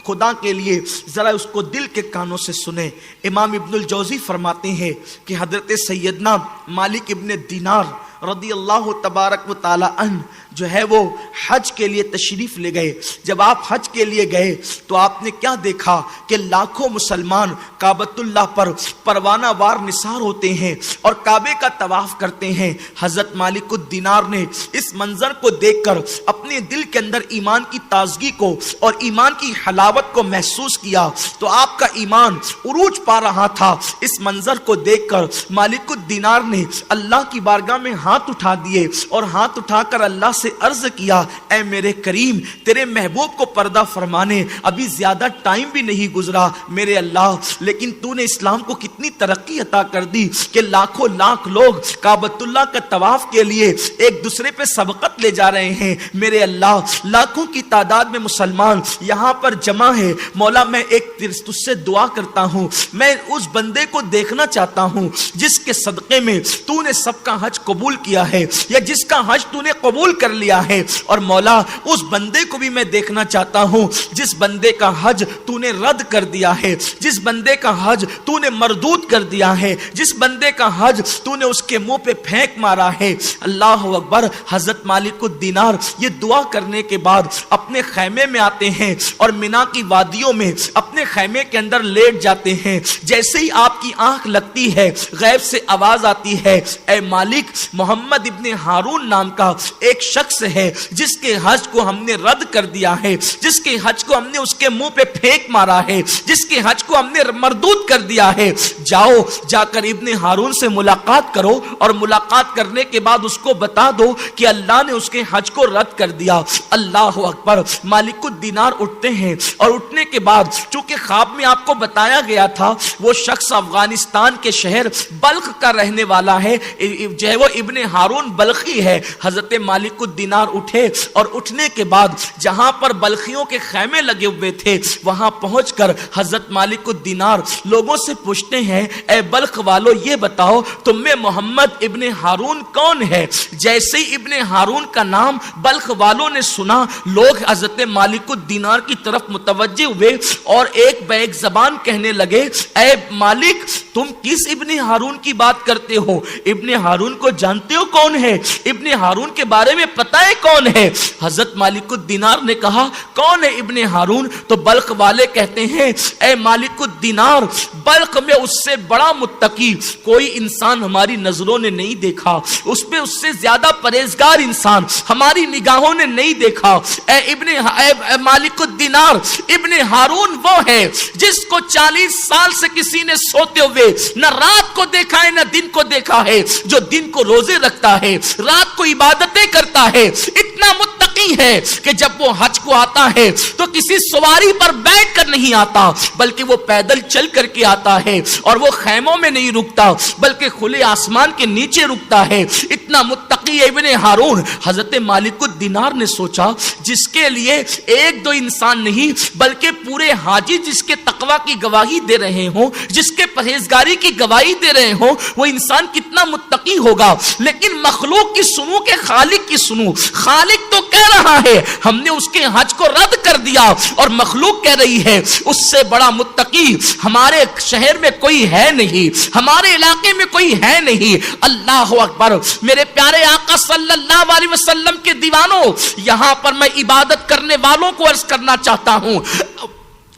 خدا کے لیے ذرا اس کو دل کے کانوں سے سنیں. امام ابن الجوزی فرماتے ہیں کہ حضرت سیدنا مالک ابن دینار رضی اللہ تبارک و تعالی عنہ جو ہے وہ حج کے لیے تشریف لے گئے. جب آپ حج کے لیے گئے تو آپ نے کیا دیکھا کہ لاکھوں مسلمان کعبۃ اللہ پر پروانہ وار نثار ہوتے ہیں اور کعبے کا طواف کرتے ہیں. حضرت مالک الدینار نے اس منظر کو دیکھ کر اپنے دل کے اندر ایمان کی تازگی کو اور ایمان کی حلاوت کو محسوس کیا تو آپ کا ایمان عروج پا رہا تھا. اس منظر کو دیکھ کر مالک الدینار نے اللہ کی بارگاہ میں ہاتھ اٹھا دیے اور ہاتھ اٹھا کر اللہ سے عرض کیا, اے میرے کریم, تیرے محبوب کو پردہ فرمانے ابھی زیادہ ٹائم بھی نہیں گزرا میرے اللہ, لیکن تو نے اسلام کو کتنی ترقی عطا کر دی کہ لاکھوں لاکھ لوگ کعبۃ اللہ کا طواف کے لیے ایک دوسرے پہ سبقت لے جا رہے ہیں میرے اللہ. لاکھوں کی تعداد میں مسلمان یہاں پر جمع ہے. مولا میں ایک تجھ سے دعا کرتا ہوں, میں اس بندے کو دیکھنا چاہتا ہوں جس کے صدقے میں تو نے سب کا حج قبول کیا ہے یا جس کا حج تو نے قبول کر لیا ہے, اور مولا اس بندے کو بھی میں دیکھنا چاہتا ہوں جس بندے کا حج تو نے رد کر دیا ہے, جس بندے کا حج تو نے مردود کر دیا ہے, جس بندے کا حج تو نے اس کے منہ پہ پھینک مارا ہے. اللہ اکبر. حضرت مالک الدینار یہ دعا کرنے کے بعد اپنے خیمے میں آتے ہیں اور مینا کی وادیوں میں اپنے خیمے کے اندر لیٹ جاتے ہیں. جیسے ہی آپ کی آنکھ لگتی ہے غیب سے آواز آتی ہے, اے مالک, محمد ابن ہارون نام کا ایک شخص ہے جس کے حج کو ہم نے رد کر دیا ہے, جس کے حج کو ہم نے اس کے منہ پہ پھینک مارا ہے, جس کے حج کو ہم نے مردود کر دیا ہے. جاؤ, جا کر ابن ہارون سے ملاقات کرو اور ملاقات کرنے کے بعد اس کو بتا دو کہ اللہ نے اس کے حج کو رد کر دیا. اللہ اکبر. مالک الدینار اٹھتے ہیں اور اٹھنے کے بعد چونکہ خواب میں آپ کو بتایا گیا تھا وہ شخص افغانستان کے شہر بلخ کا رہنے والا ہے, جو ہے وہ ابن ہارون بلخی ہے. حضرت مالک الدینار اٹھے اور اٹھنے کے بعد جہاں پر بلخیوں کے خیمے لگے ہوئے تھے وہاں پہنچ کر حضرت مالک الدینار لوگوں سے پوچھتے ہیں, اے بلخ والو یہ بتاؤ تم میں محمد ابن ہارون کون ہے. جیسے ہی ابن ہارون کا نام بلخ والوں نے سنا لوگ حضرت مالک الدینار کی طرف متوجہ ہوئے اور ایک بہ ایک زبان کہنے لگے, اے مالک تم کس ابن ہارون کی بات کرتے ہو, ابن ہارون کو جانتے ہو کون ہے, ابن ہارون کے بارے میں پتہ ہے کون ہے. حضرت مالک الدینار نے کہا کون ہے ابن ہارون, تو بلخ والے کہتے ہیں, اے مالک الدینار, بلخ میں اس سے بڑا متقی کوئی انسان ہماری نظروں نے نہیں دیکھا, اس میں اس سے زیادہ پرہیزگار انسان ہماری نگاہوں نے نہیں دیکھا. اے مالک الدینار, ابن ہارون وہ ہے جس کو 40 سال سے کسی نے سوتے ہوئے نہ رات کو دیکھا ہے نہ دن کو دیکھا ہے, جو دن کو روزے رکھتا ہے, رات کو عبادتیں کرتا ہے, اتنا متقی متقی ہے کہ جب وہ حج کو آتا ہے تو کسی سواری پر بیٹھ کر نہیں آتا بلکہ وہ پیدل چل کر کے آتا ہے، اور وہ خیموں میں نہیں رکتا بلکہ کھلے آسمان کے نیچے رکتا ہے۔ اتنا متقی ابن ہارون۔ حضرت مالک الدینار نے سوچا جس کے لیے ایک دو انسان نہیں بلکہ پورے حاجی جس کے تقوی کی گواہی دے رہے ہوں، جس کے پرہیزگاری کی گواہی دے رہے ہوں، وہ انسان کتنا متقی ہوگا۔ لیکن مخلوق کی سنو کہ خالق کی سنو، خالق تو کہہ رہا ہے ہم نے اس کے حج کو رد کر دیا، اور مخلوق کہہ رہی ہے اس سے بڑا متقی ہمارے شہر میں کوئی ہے نہیں، ہمارے علاقے میں کوئی ہے نہیں۔ اللہ اکبر۔ میرے پیارے آقا صلی اللہ علیہ وسلم کے دیوانوں، یہاں پر میں عبادت کرنے والوں کو عرض کرنا چاہتا ہوں،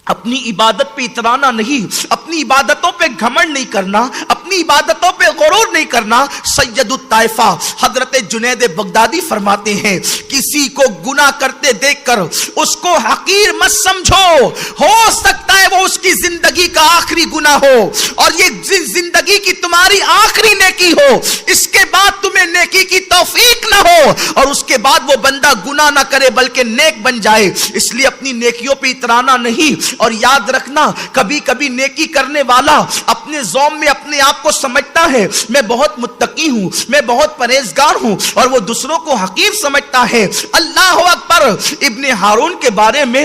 اپنی عبادت پہ اترانا نہیں، اپنی عبادتوں پہ گھمنڈ نہیں کرنا، اپنی عبادتوں پہ غرور نہیں کرنا۔ سید الطائفہ حضرت جنید بغدادی فرماتے ہیں کسی کو گناہ کرتے دیکھ کر اس کو حقیر مت سمجھو، ہو سکتا ہے وہ اس کی زندگی کا آخری گناہ ہو اور یہ زندگی کی تمہاری آخری نیکی ہو، اس کے بعد تمہیں نیکی کی توفیق نہ ہو اور اس کے بعد وہ بندہ گناہ نہ کرے بلکہ نیک بن جائے۔ اس لیے اپنی نیکیوں پہ اترانا نہیں۔ اور یاد رکھنا کبھی کبھی نیکی کرنے والا اپنے ذوم میں اپنے آپ کو سمجھتا ہے میں بہت متقی ہوں، میں بہت پرہیزگار ہوں، اور وہ دوسروں کو حقیر سمجھتا ہے۔ اللہ اکبر۔ ابن ہارون کے بارے میں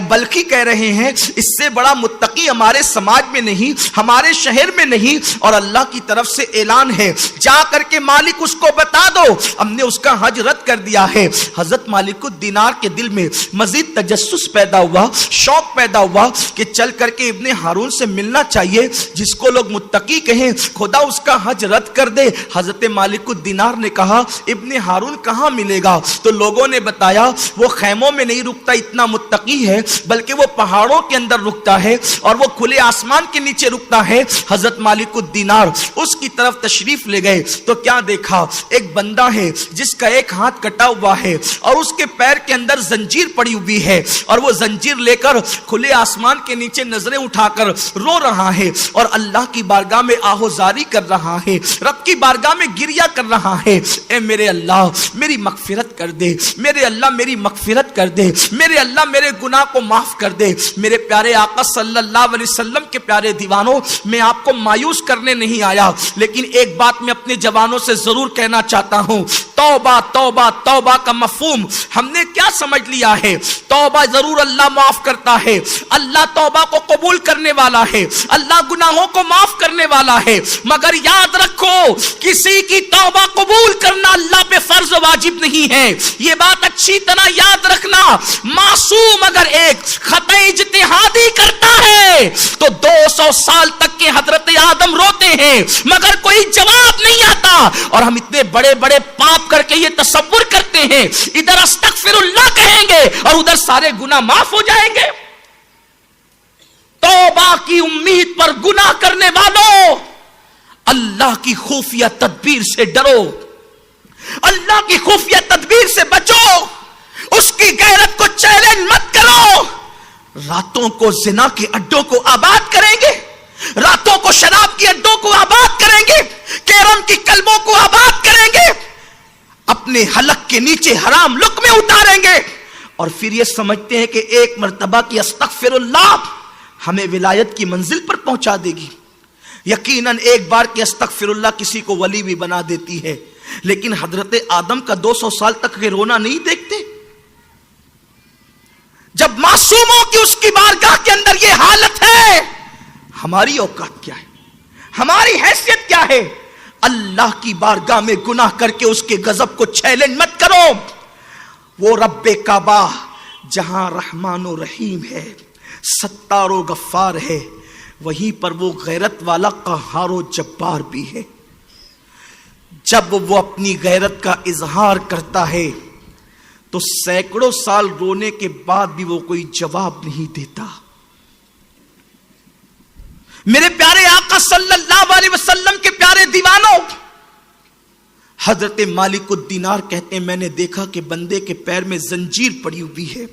بلخی کہہ رہے ہیں اس سے بڑا متقی ہمارے سماج میں نہیں، ہمارے شہر میں نہیں، اور اللہ کی طرف سے اعلان ہے جا کر کے مالک اس کو بتا دو ہم نے اس کا حج رد کر دیا ہے۔ حضرت مالک الدینار کے دل میں مزید تجسس پیدا ہوا، شوق پیدا ہوا کہ چل کر کے ابن ہارون سے ملنا چاہیے، جس کو لوگ متقی کہیں خدا اس کا حج رد کر دے۔ حضرت مالک الدینار نے کہا ابن ہارون کہاں ملے گا؟ تو لوگوں نے بتایا وہ خیموں میں نہیں رکتا، اتنا متقی ہے، بلکہ وہ پہاڑوں کے اندر رکتا ہے اور وہ کھلے آسمان کے نیچے رکتا ہے۔ حضرت مالک الدینار اس کی طرف تشریف لے گئے تو کیا دیکھا؟ ایک بندہ ہے جس کا ایک ہاتھ کٹا ہوا ہے اور اس کے پیر کے اندر زنجیر پڑی ہوئی ہے، اور وہ زنجیر لے کر کھلے آسمان کے نیچے نظریں اٹھا کر رو رہا ہے اور اللہ کی بارگاہ میں آہوزاری کر رہا ہے، رب کی بارگاہ میں گریہ کر رہا ہے، اے میرے اللہ میری مغفرت کر دے، میرے اللہ میری مغفرت کر دے، میرے اللہ میرے گناہ کو معاف کر دے۔ میرے پیارے آقا صلی اللہ علیہ وسلم کے پیارے دیوانوں، میں آپ کو مایوس کرنے نہیں آیا، لیکن ایک بات میں اپنے جوانوں سے ضرور کہنا چاہتا ہوں، توبہ توبہ توبہ کا مفہوم ہم نے کیا سمجھ لیا ہے؟ توبہ ضرور اللہ معاف کرتا ہے، اللہ توبہ کو قبول کرنے والا ہے، اللہ گناہوں کو معاف کرنے والا ہے، مگر یاد رکھو کسی کی توبہ قبول کرنا اللہ پہ فرض واجب نہیں ہے۔ یہ بات اچھی طرح یاد رکھنا، معصوم اگر ایک خطا اجتہادی کرتا ہے تو 200 سال تک کے حضرت آدم روتے ہیں مگر کوئی جواب نہیں آتا، اور ہم اتنے بڑے بڑے پاپ کر کے یہ تصور کرتے ہیں ادھر استغفر اللہ کہیں گے اور ادھر سارے گناہ معاف ہو جائیں گے۔ توبہ کی امید پر گناہ کرنے والوں، اللہ کی خفیہ تدبیر سے ڈرو، اللہ کی خفیہ تدبیر سے بچو، اس کی غیرت کو چیلنج مت کرو۔ راتوں کو زنا کے اڈوں کو آباد کریں گے، راتوں کو شراب کے اڈوں کو آباد کریں گے، کیرم کی کلبوں کو آباد کریں گے، اپنے حلق کے نیچے حرام لقمے اتاریں گے، اور پھر یہ سمجھتے ہیں کہ ایک مرتبہ کی استغفر اللہ ہمیں ولایت کی منزل پر پہنچا دے گی۔ یقیناً ایک بار کی استغفر اللہ کسی کو ولی بھی بنا دیتی ہے، لیکن حضرت آدم کا 200 سال تک کے رونا نہیں دیکھتے؟ جب معصوموں کی اس کی بارگاہ کے اندر یہ حالت ہے، ہماری اوقات کیا ہے، ہماری حیثیت کیا ہے؟ اللہ کی بارگاہ میں گناہ کر کے اس کے غضب کو چیلنج مت کرو۔ وہ رب کعبہ جہاں رحمان و رحیم ہے، ستار و غفار ہے، وہیں پر وہ غیرت والا قہار و جبار بھی ہے۔ جب وہ اپنی غیرت کا اظہار کرتا ہے تو سینکڑوں سال رونے کے بعد بھی وہ کوئی جواب نہیں دیتا۔ میرے پیارے آقا صلی اللہ علیہ وسلم کے پیارے دیوانوں، حضرت مالک الدینار کہتے ہیں میں نے دیکھا کہ بندے کے پیر میں زنجیر پڑی ہوئی ہے،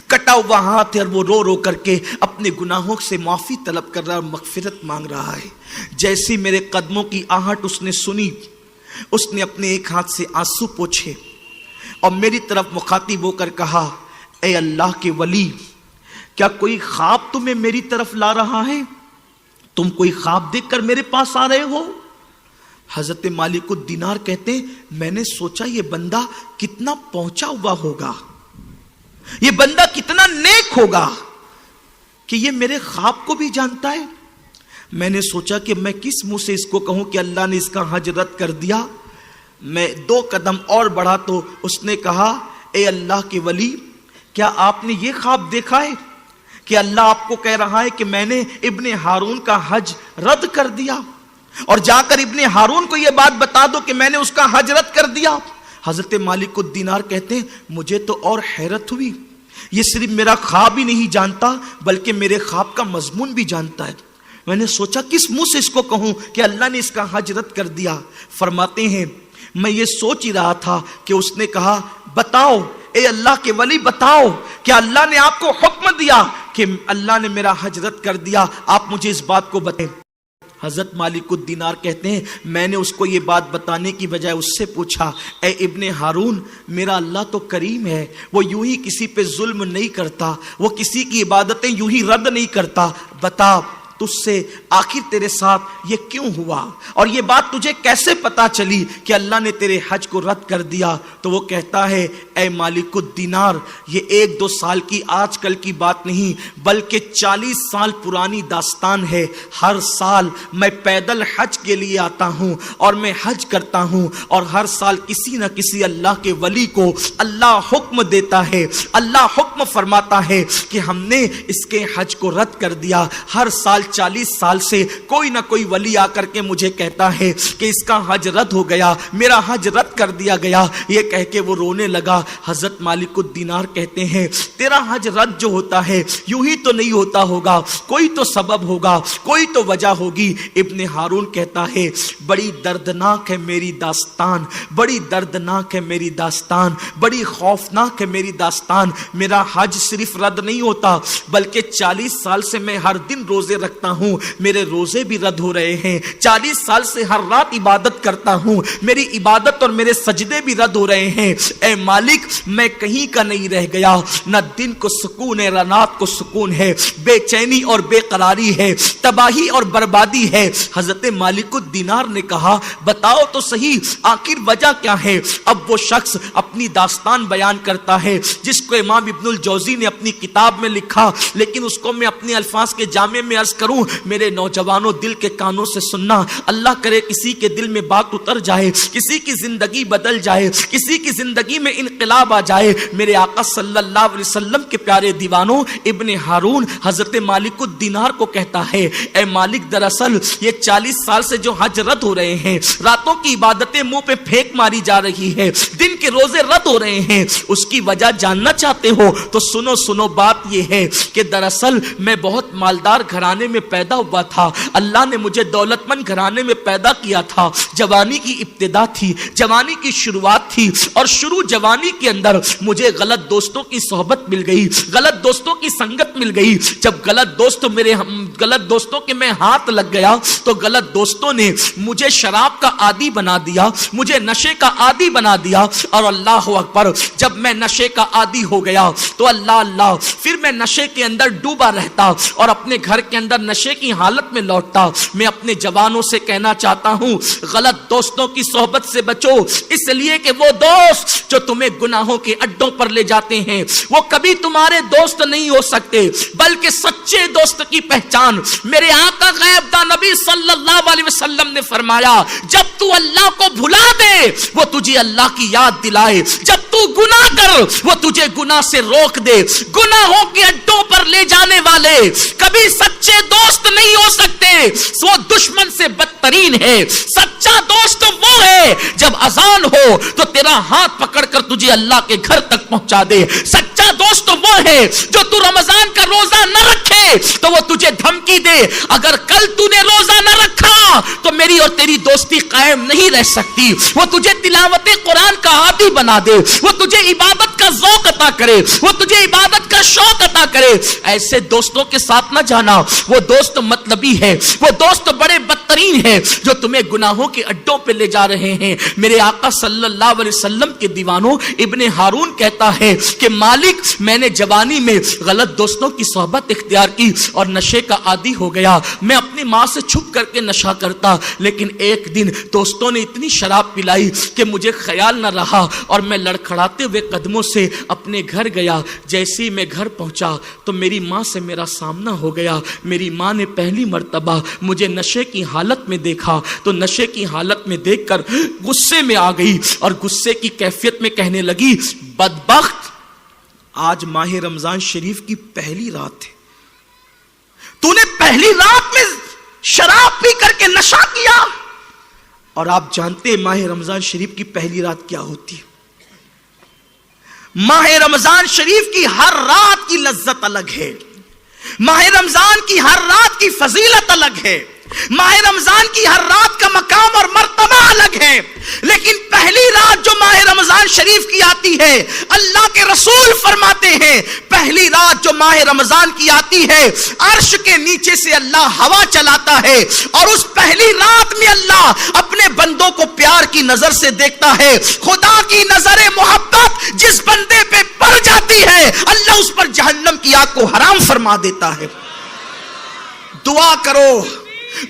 کٹا ہوا ہاتھ ہے، اور وہ رو رو کر کے اپنے گناہوں سے معافی طلب کر رہا ہے اور مغفرت مانگ رہا ہے۔ جیسی میرے قدموں کی آہٹ اس نے سنی، اس نے اپنے ایک ہاتھ سے آنسو پوچھے، اور میری طرف مخاطب ہو کر کہا اے اللہ کے ولی کیا کوئی خواب تمہیں میری طرف لا رہا ہے؟ تم کوئی خواب دیکھ کر میرے پاس آ رہے ہو؟ حضرت مالک الدینار کہتے ہیں میں نے سوچا یہ بندہ کتنا پہنچا ہوا ہوگا، یہ بندہ کتنا نیک ہوگا کہ یہ میرے خواب کو بھی جانتا ہے۔ میں نے سوچا کہ میں کس منہ سے اس کو کہوں کہ اللہ نے اس کا حج رد کر دیا۔ میں 2 قدم اور بڑھا تو اس نے کہا اے اللہ کے ولی کیا آپ نے یہ خواب دیکھا ہے کہ اللہ آپ کو کہہ رہا ہے کہ میں نے ابن ہارون کا حج رد کر دیا، اور جا کر ابن ہارون کو یہ بات بتا دو کہ میں نے اس کا حج رد کر دیا۔ حضرت مالک الدینار کہتے ہیں مجھے تو اور حیرت ہوئی، یہ صرف میرا خواب ہی نہیں جانتا بلکہ میرے خواب کا مضمون بھی جانتا ہے۔ میں نے سوچا کس منہ سے اس کو کہوں کہ اللہ نے اس کا حج رد کر دیا۔ فرماتے ہیں میں یہ سوچ ہی رہا تھا کہ اس نے کہا بتاؤ اے اللہ کے ولی بتاؤ کہ اللہ نے آپ کو حکم دیا کہ اللہ نے میرا حج رد کر دیا، آپ مجھے اس بات کو بتائیں۔ حضرت مالک الدینار کہتے ہیں میں نے اس کو یہ بات بتانے کی بجائے اس سے پوچھا اے ابن ہارون میرا اللہ تو کریم ہے، وہ یوں ہی کسی پہ ظلم نہیں کرتا، وہ کسی کی عبادتیں یوں ہی رد نہیں کرتا، بتا تجھ سے آخر تیرے ساتھ یہ کیوں ہوا اور یہ بات تجھے کیسے پتا چلی کہ اللہ نے تیرے حج کو رد کر دیا؟ تو وہ کہتا ہے اے مالک الدینار یہ 1-2 سال کی آج کل کی بات نہیں بلکہ 40 سال پرانی داستان ہے۔ ہر سال میں پیدل حج کے لیے آتا ہوں اور میں حج کرتا ہوں، اور ہر سال کسی نہ کسی اللہ کے ولی کو اللہ حکم دیتا ہے، اللہ حکم فرماتا ہے کہ ہم نے اس کے حج کو رد کر دیا۔ ہر سال 40 سال سے کوئی نہ کوئی ولی آ کر کے مجھے کہتا ہے کہ اس کا حج رد ہو گیا، میرا حج رد کر دیا گیا۔ یہ کہہ کے وہ رونے لگا۔ حضرت مالک الدینار کہتے ہیں تیرا حج رد جو ہوتا ہے یوں ہی تو نہیں ہوتا ہوگا، کوئی تو سبب ہوگا، کوئی تو وجہ ہوگی۔ ابن ہارون کہتا ہے بڑی دردناک ہے میری داستان، بڑی دردناک ہے میری داستان، بڑی خوفناک ہے میری داستان۔ میرا حج صرف رد نہیں ہوتا بلکہ 40 سال سے میں ہر دن روزے رکھتا ہوں، میرے روزے بھی رد ہو رہے ہیں۔ 40 سال سے ہر رات عبادت کرتا ہوں، میری عبادت اور میرے سجدے بھی رد ہو رہے ہیں۔ اے مالک میں کہیں کا نہیں رہ گیا، نہ دن کو سکون ہے نہ رات کو سکون ہے، بے چینی اور بے قراری ہے، تباہی اور بربادی ہے۔ حضرت مالک الدینار نے کہا بتاؤ تو صحیح آخر وجہ کیا ہے؟ اب وہ شخص اپنی داستان بیان کرتا ہے جس کو امام ابن الجوزی نے اپنی کتاب میں لکھا، لیکن اس کو میں اپنے الفاظ کے جامع میں عرض کروں میرے نوجوانوں دل کے کانوں سے سننا، اللہ کرے کسی کے دل میں بات اتر جائے، کسی کی زندگی بدل جائے، کسی کی زندگی میں انقلاب آ جائے۔ میرے آقا صلی اللہ علیہ وسلم کے پیارے دیوانوں ابن ہارون حضرت مالک الدینار کو کہتا ہے اے مالک دراصل یہ 40 سال سے جو حج رد ہو رہے ہیں، راتوں کی عبادتیں منہ پہ پھینک ماری جا رہی ہے، دن کے روزے رد ہو رہے ہیں، اس کی وجہ جاننا چاہتے ہو تو سنو بات یہ ہے کہ دراصل میں بہت مالدار گھرانے میں پیدا ہوا تھا، اللہ نے مجھے دولت مند گھرانے میں پیدا کیا تھا، جوانی کی ابتدا تھی، جوانی کی شروعات تھی، اور شروع جوانی کے اندر مجھے غلط دوستوں کی صحبت مل گئی، غلط دوستوں کی سنگت مل گئی۔ جب غلط دوستوں کے میں ہاتھ لگ گیا تو غلط دوستوں نے مجھے شراب کا عادی بنا دیا، مجھے نشے کا عادی بنا دیا، اور اللہ اکبر جب میں نشے کا عادی ہو گیا تو اللہ پھر میں نشے کے اندر ڈوبا رہتا اور اپنے گھر کے اندر نشے کی حالت میں لوٹتا۔ میں اپنے جوانوں سے کہنا چاہتا ہوں غلط دوستوں کی صحبت سے بچو، اس لیے کہ وہ دوست جو تمہیں گناہوں کے اڈوں پر لے جاتے ہیں وہ کبھی تمہارے دوست نہیں ہو سکتے، بلکہ سچے دوست کی پہچان میرے آقا غیب دا نبی صلی اللہ علیہ وسلم نے فرمایا جب تو اللہ کو بھلا دے وہ تجھے اللہ کی یاد دلائے، جب تو گناہ کر وہ تجھے گناہ سے روک دے۔ گناہوں کے اڈوں پر لے جانے والے کبھی سچے دوست نہیں ہو سکتے، وہ دشمن سے بدترین ہے۔ سچا دوست وہ ہے جب اذان ہو تو تیرا ہاتھ پکڑ کر تجھے اللہ کے گھر تک پہنچا دے، سچا دوست وہ وہ ہے جو تو رمضان کا روزہ نہ رکھے تو وہ تجھے دھمکی دے اگر کل تو نے روزہ نہ رکھا تو میری اور تیری دوستی قائم نہیں رہ سکتی. وہ تجھے تلاوت قرآن کا عادی بنا دے, وہ تجھے عبادت کا ذوق عطا کرے, وہ تجھے عبادت کا شوق عطا کرے. ایسے دوستوں کے ساتھ نہ جانا, وہ دوست مطلبی ہے, وہ دوست بڑے بدترین ہے جو تمہیں گناہوں کے اڈوں پہ لے جا رہے ہیں. میرے آقا صلی اللہ علیہ وسلم کے دیوانوں, ابن ہارون کہتا ہے کہ مالک میں نے جوانی میں غلط دوستوں کی صحبت اختیار کی اور نشے کا عادی ہو گیا. میں اپنی ماں سے چھپ کر کے نشہ کرتا, لیکن ایک دن دوستوں نے اتنی شراب پلائی کہ مجھے خیال نہ رہا اور میں لڑکھڑاتے ہوئے قدموں سے اپنے گھر گیا. جیسے ہی میں گھر پہنچا تو میری ماں سے میرا سامنا ہو گیا. میری ماں نے پہلی مرتبہ مجھے نشے کی حالت میں دیکھا تو نشے کی حالت میں دیکھ کر غصے میں آ گئی اور غصے کی کیفیت میں کہنے لگی, بدبخت, آج ماہ رمضان شریف کی پہلی رات ہے, تو نے پہلی رات میں شراب پی کر کے نشہ کیا. اور آپ جانتے ہیں ماہ رمضان شریف کی پہلی رات کیا ہوتی ہے؟ ماہ رمضان شریف کی ہر رات کی لذت الگ ہے, ماہ رمضان کی ہر رات کی فضیلت الگ ہے, ماہ رمضان کی ہر رات کا مقام اور مرتبہ الگ ہے. لیکن پہلی رات جو ماہ رمضان شریف کی آتی ہے, اللہ کے رسول فرماتے ہیں پہلی رات جو ماہ رمضان کی آتی ہے عرش کے نیچے سے اللہ ہوا چلاتا ہے اور اس پہلی رات میں اللہ اپنے بندوں کو پیار کی نظر سے دیکھتا ہے. خدا کی نظر محبت جس بندے پہ پڑ جاتی ہے اللہ اس پر جہنم کی آگ کو حرام فرما دیتا ہے. دعا کرو,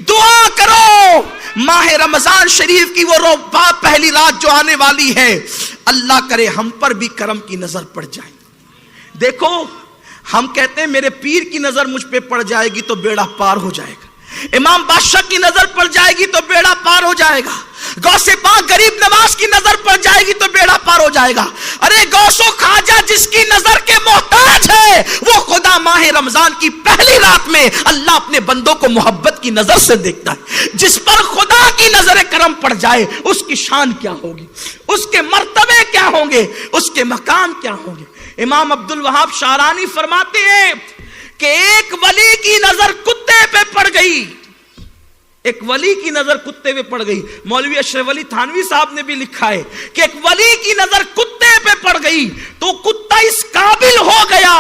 دعا کرو, ماہ رمضان شریف کی وہ پہلی رات جو آنے والی ہے اللہ کرے ہم پر بھی کرم کی نظر پڑ جائے. دیکھو ہم کہتے ہیں میرے پیر کی نظر مجھ پہ پڑ جائے گی تو بیڑا پار ہو جائے گا, امام بادشاہ کی نظر پڑ جائے گی تو بیڑا پار ہو جائے گا, غوث پاک غریب نواز کی نظر پڑ جائے گی تو بیڑا پار ہو جائے گا. ارے غوث و خواجہ جس کی نظر کے محتاج ہے وہ خدا ماہ رمضان کی پہلی رات میں اللہ اپنے بندوں کو محبت کی نظر سے دیکھتا ہے. جس پر خدا کی نظر کرم پڑ جائے اس کی شان کیا ہوگی, اس کے مرتبے کیا ہوں گے, اس کے مقام کیا ہوں گے. امام عبد الوہاب شعرانی فرماتے ہیں کہ ایک ولی کی نظر کتے پہ پڑ گئی, ایک ولی کی نظر کتے پہ پڑ گئی. مولوی اشرف علی تھانوی صاحب نے بھی لکھا ہے کہ ایک ولی کی نظر کتے پہ پڑ گئی تو کتا اس قابل ہو گیا,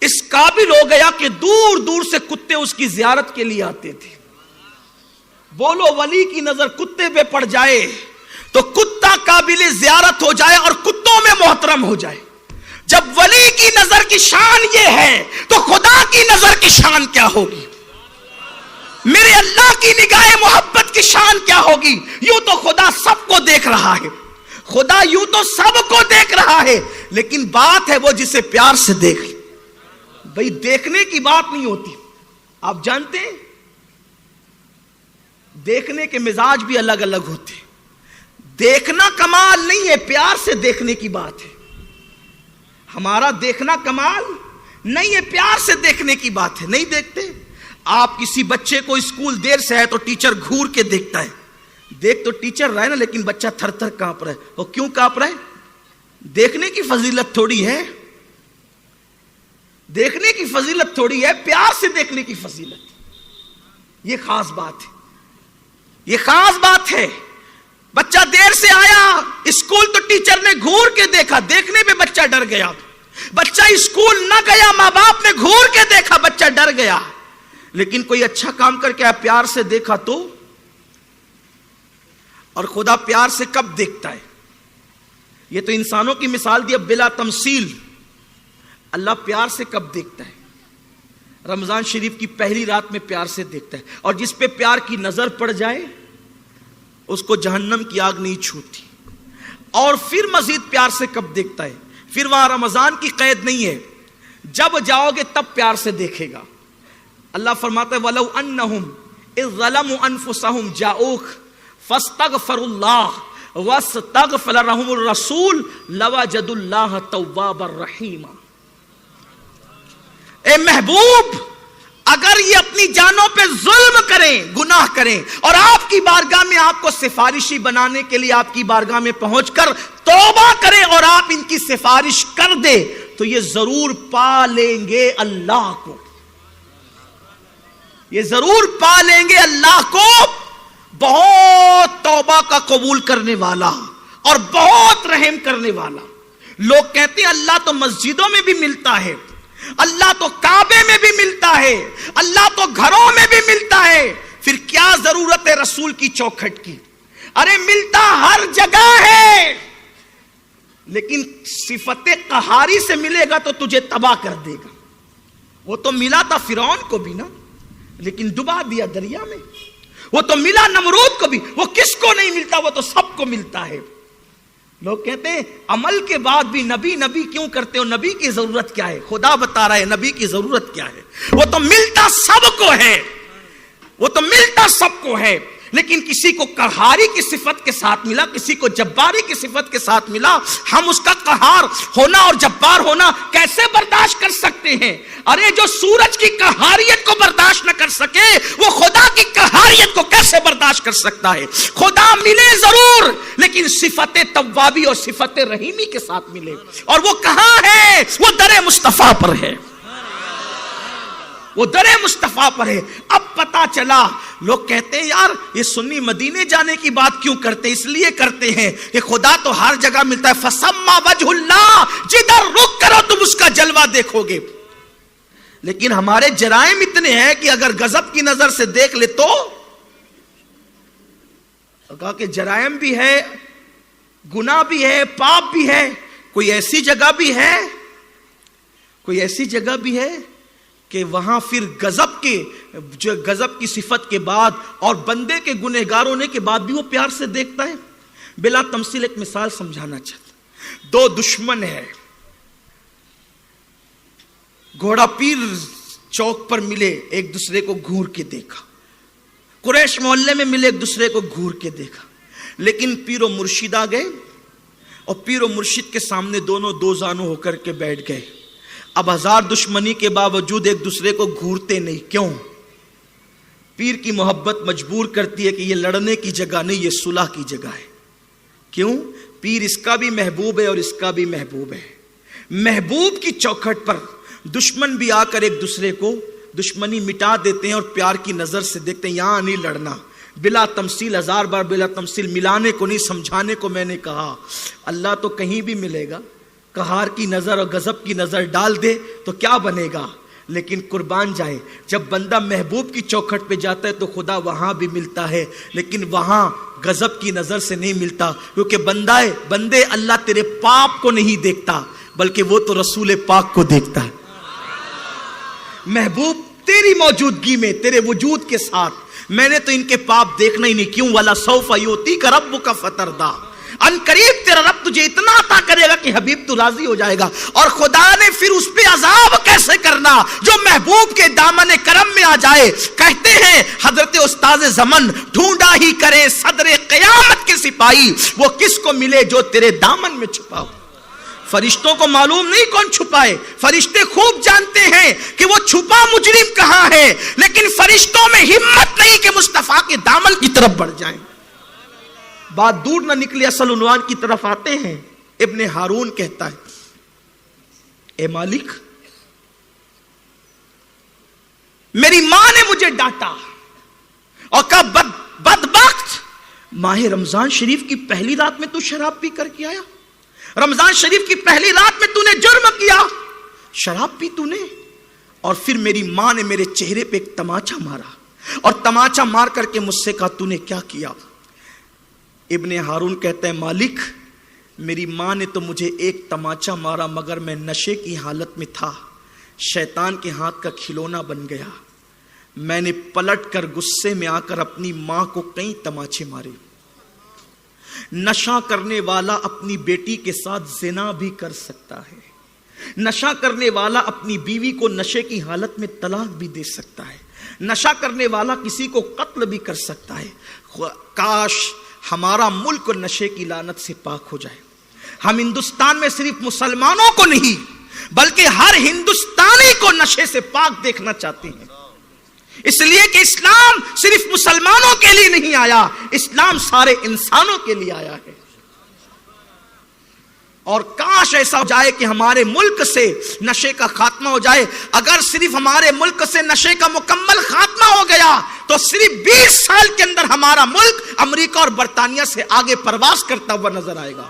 اس قابل ہو گیا کہ دور دور سے کتے اس کی زیارت کے لیے آتے تھے. بولو ولی کی نظر کتے پہ پڑ جائے تو کتا قابل زیارت ہو جائے اور کتوں میں محترم ہو جائے. جب ولی کی نظر کی شان یہ ہے تو خدا کی نظر کی شان کیا ہوگی, میرے اللہ کی نگاہ محبت کی شان کیا ہوگی. یوں تو خدا سب کو دیکھ رہا ہے, خدا یوں تو سب کو دیکھ رہا ہے, لیکن بات ہے وہ جسے پیار سے دیکھ لے. بھئی دیکھنے کی بات نہیں ہوتی, آپ جانتے ہیں دیکھنے کے مزاج بھی الگ الگ ہوتے. دیکھنا کمال نہیں ہے, پیار سے دیکھنے کی بات ہے. ہمارا دیکھنا کمال نہیں ہے, پیار سے دیکھنے کی بات ہے. نہیں دیکھتے آپ کسی بچے کو اسکول دیر سے ہے تو ٹیچر گھور کے دیکھتا ہے, دیکھ تو ٹیچر رہا ہے نا, لیکن بچہ تھر تھر کانپ رہا ہے. اور کیوں کانپ رہا ہے؟ دیکھنے کی فضیلت تھوڑی ہے, دیکھنے کی فضیلت تھوڑی ہے, پیار سے دیکھنے کی فضیلت. یہ خاص بات ہے, یہ خاص بات ہے. بچہ دیر سے آیا اسکول تو ٹیچر نے گھور کے دیکھا, دیکھنے پہ بچہ ڈر گیا. بچہ اسکول نہ گیا, ماں باپ نے گھور کے دیکھا, بچہ ڈر گیا. لیکن کوئی اچھا کام کر کے پیار سے دیکھا تو, اور خدا پیار سے کب دیکھتا ہے؟ یہ تو انسانوں کی مثال دی, اب بلا تمثیل اللہ پیار سے کب دیکھتا ہے؟ رمضان شریف کی پہلی رات میں پیار سے دیکھتا ہے. اور جس پہ پیار کی نظر پڑ جائے اس کو جہنم کی آگ نہیں چھوتی. اور پھر مزید پیار سے کب دیکھتا ہے؟ پھر وہاں رمضان کی قید نہیں ہے, جب جاؤ گے تب پیار سے دیکھے گا. اللہ فرماتا ہے وَلَوْ أَنَّهُمْ إِذْ ظَلَمُوا أَنفُسَهُمْ جَاءُوكَ فَاسْتَغْفَرُوا اللَّهَ وَاسْتَغْفَرَ لَهُمُ الرَّسُولُ لَوَجَدُوا اللَّهَ تَوَّابًا رَحِيمًا. اے محبوب, اگر یہ اپنی جانوں پہ ظلم کریں, گناہ کریں, اور آپ کی بارگاہ میں آپ کو سفارشی بنانے کے لیے آپ کی بارگاہ میں پہنچ کر توبہ کریں اور آپ ان کی سفارش کر دے, تو یہ ضرور پا لیں گے اللہ کو، یہ ضرور پا لیں گے اللہ کو، بہت توبہ کا قبول کرنے والا اور بہت رحم کرنے والا۔ لوگ کہتے ہیں اللہ تو مسجدوں میں بھی ملتا ہے، اللہ تو کعبے میں بھی ملتا ہے، اللہ تو گھروں میں بھی ملتا ہے، پھر کیا ضرورت ہے رسول کی چوکھٹ کی؟ ارے ملتا ہر جگہ ہے، لیکن صفت قہاری سے ملے گا تو تجھے تباہ کر دے گا۔ وہ تو ملا تھا فرعون کو بھی نا، لیکن ڈبا دیا دریا میں۔ وہ تو ملا نمرود کو بھی، وہ کس کو نہیں ملتا؟ وہ تو سب کو ملتا ہے۔ لوگ کہتے ہیں عمل کے بعد بھی نبی نبی کیوں کرتے ہو؟ نبی کی ضرورت کیا ہے؟ خدا بتا رہا ہے نبی کی ضرورت کیا ہے۔ وہ تو ملتا سب کو ہے، وہ تو ملتا سب کو ہے، لیکن کسی کو قہاری کی صفت کے ساتھ ملا، کسی کو جباری کی صفت کے ساتھ ملا۔ ہم اس کا قہار ہونا اور جبار ہونا کیسے برداشت کر سکتے ہیں؟ ارے جو سورج کی قہاریت کو برداشت نہ کر سکے وہ خدا کی قہاریت کو کیسے برداشت کر سکتا ہے؟ خدا ملے ضرور، لیکن صفت توابی اور صفت رحیمی کے ساتھ ملے، اور وہ کہاں ہے؟ وہ در مصطفیٰ پر ہے، وہ در مصطفیٰ پر ہے۔ اب پتا چلا، لوگ کہتے ہیں یار یہ سنی مدینے جانے کی بات کیوں کرتے؟ اس لیے کرتے ہیں کہ خدا تو ہر جگہ ملتا ہے۔ فسما وجہ اللہ، جدھر رخ کرو تم اس کا جلوہ دیکھو گے۔ لیکن ہمارے جرائم اتنے ہیں کہ اگر غضب کی نظر سے دیکھ لے تو کہا کہ جرائم بھی ہے، گناہ بھی ہے، پاپ بھی ہے، کوئی ایسی جگہ بھی ہے، کوئی ایسی جگہ بھی ہے کہ وہاں پھر غضب کی صفت کے بعد اور بندے کے گنہگار ہونے کے بعد بھی وہ پیار سے دیکھتا ہے۔ بلا تمثیل ایک مثال سمجھانا چاہتا۔ دو دشمن ہیں، گھوڑا پیر چوک پر ملے، ایک دوسرے کو گھور کے دیکھا، قریش محلے میں ملے، ایک دوسرے کو گھور کے دیکھا، لیکن پیر و مرشد آ گئے اور پیر و مرشد کے سامنے دونوں دو زانو ہو کر کے بیٹھ گئے۔ اب ہزار دشمنی کے باوجود ایک دوسرے کو گھورتے نہیں، کیوں؟ پیر کی محبت مجبور کرتی ہے کہ یہ لڑنے کی جگہ نہیں، یہ صلح کی جگہ ہے۔ کیوں؟ پیر اس کا بھی محبوب ہے اور اس کا بھی محبوب ہے۔ محبوب کی چوکھٹ پر دشمن بھی آ کر ایک دوسرے کو دشمنی مٹا دیتے ہیں اور پیار کی نظر سے دیکھتے ہیں، یہاں نہیں لڑنا۔ بلا تمثیل، ہزار بار بلا تمثیل، ملانے کو نہیں سمجھانے کو میں نے کہا۔ اللہ تو کہیں بھی ملے گا، قہار کی نظر اور غضب کی نظر ڈال دے تو کیا بنے گا؟ لیکن قربان جائے، جب بندہ محبوب کی چوکھٹ پہ جاتا ہے تو خدا وہاں بھی ملتا ہے، لیکن وہاں غضب کی نظر سے نہیں ملتا، کیونکہ بندے اللہ تیرے پاپ کو نہیں دیکھتا بلکہ وہ تو رسول پاک کو دیکھتا ہے۔ محبوب تیری موجودگی میں، تیرے وجود کے ساتھ، میں نے تو ان کے پاپ دیکھنا ہی نہیں، کیوں؟ وَلَا سَوْفَ يُؤْتِيكَ رَبُّكَ فَتَرْضَىٰ، ان قریب تیرا رب تجھے اتنا عطا کرے گا کہ حبیب تو راضی ہو جائے گا۔ اور خدا نے پھر اس پہ عذاب کیسے کرنا جو محبوب کے دامن کرم میں آ جائے؟ کہتے ہیں حضرت استاد زمن، ڈھونڈا ہی کرے صدر قیامت کے سپاہی، وہ کس کو ملے جو تیرے دامن میں چھپا ہو۔ فرشتوں کو معلوم نہیں کون چھپائے، فرشتے خوب جانتے ہیں کہ وہ چھپا مجرم کہاں ہے، لیکن فرشتوں میں ہمت نہیں کہ مصطفیٰ کے دامن کی طرف بڑھ جائیں۔ بات دور نہ نکلی، اصل عنوان کی طرف آتے ہیں۔ ابن ہارون کہتا ہے، اے مالک، میری ماں نے مجھے ڈانٹا اور کہا بدبخت، ماہ رمضان شریف کی پہلی رات میں تو شراب پی کر کے آیا، رمضان شریف کی پہلی رات میں تو نے جرم کیا، شراب پی تو نے، اور پھر میری ماں نے میرے چہرے پہ ایک تماچا مارا، اور تماچا مار کر کے مجھ سے کہا تو نے کیا کیا؟ ابن ہارون کہتا ہے، مالک، میری ماں نے تو مجھے ایک تماچا مارا مگر میں نشے کی حالت میں تھا، شیطان کے ہاتھ کا کھلونا بن گیا، میں نے پلٹ کر غصے میں آ کر اپنی ماں کو کئی تماچے مارے۔ نشہ کرنے والا اپنی بیٹی کے ساتھ زنا بھی کر سکتا ہے، نشہ کرنے والا اپنی بیوی کو نشے کی حالت میں طلاق بھی دے سکتا ہے، نشہ کرنے والا کسی کو قتل بھی کر سکتا ہے۔ کاش ہمارا ملک نشے کی لعنت سے پاک ہو جائے۔ ہم ہندوستان میں صرف مسلمانوں کو نہیں بلکہ ہر ہندوستانی کو نشے سے پاک دیکھنا چاہتے ہیں، اس لیے کہ اسلام صرف مسلمانوں کے لیے نہیں آیا، اسلام سارے انسانوں کے لیے آیا ہے۔ اور کاش ایسا ہو جائے کہ ہمارے ملک سے نشے کا خاتمہ ہو جائے. اگر صرف ہمارے ملک سے نشے کا مکمل خاتمہ ہو گیا تو صرف 20 سال کے اندر ہمارا ملک امریکہ اور برطانیہ سے آگے پرواز کرتا ہوا نظر آئے گا.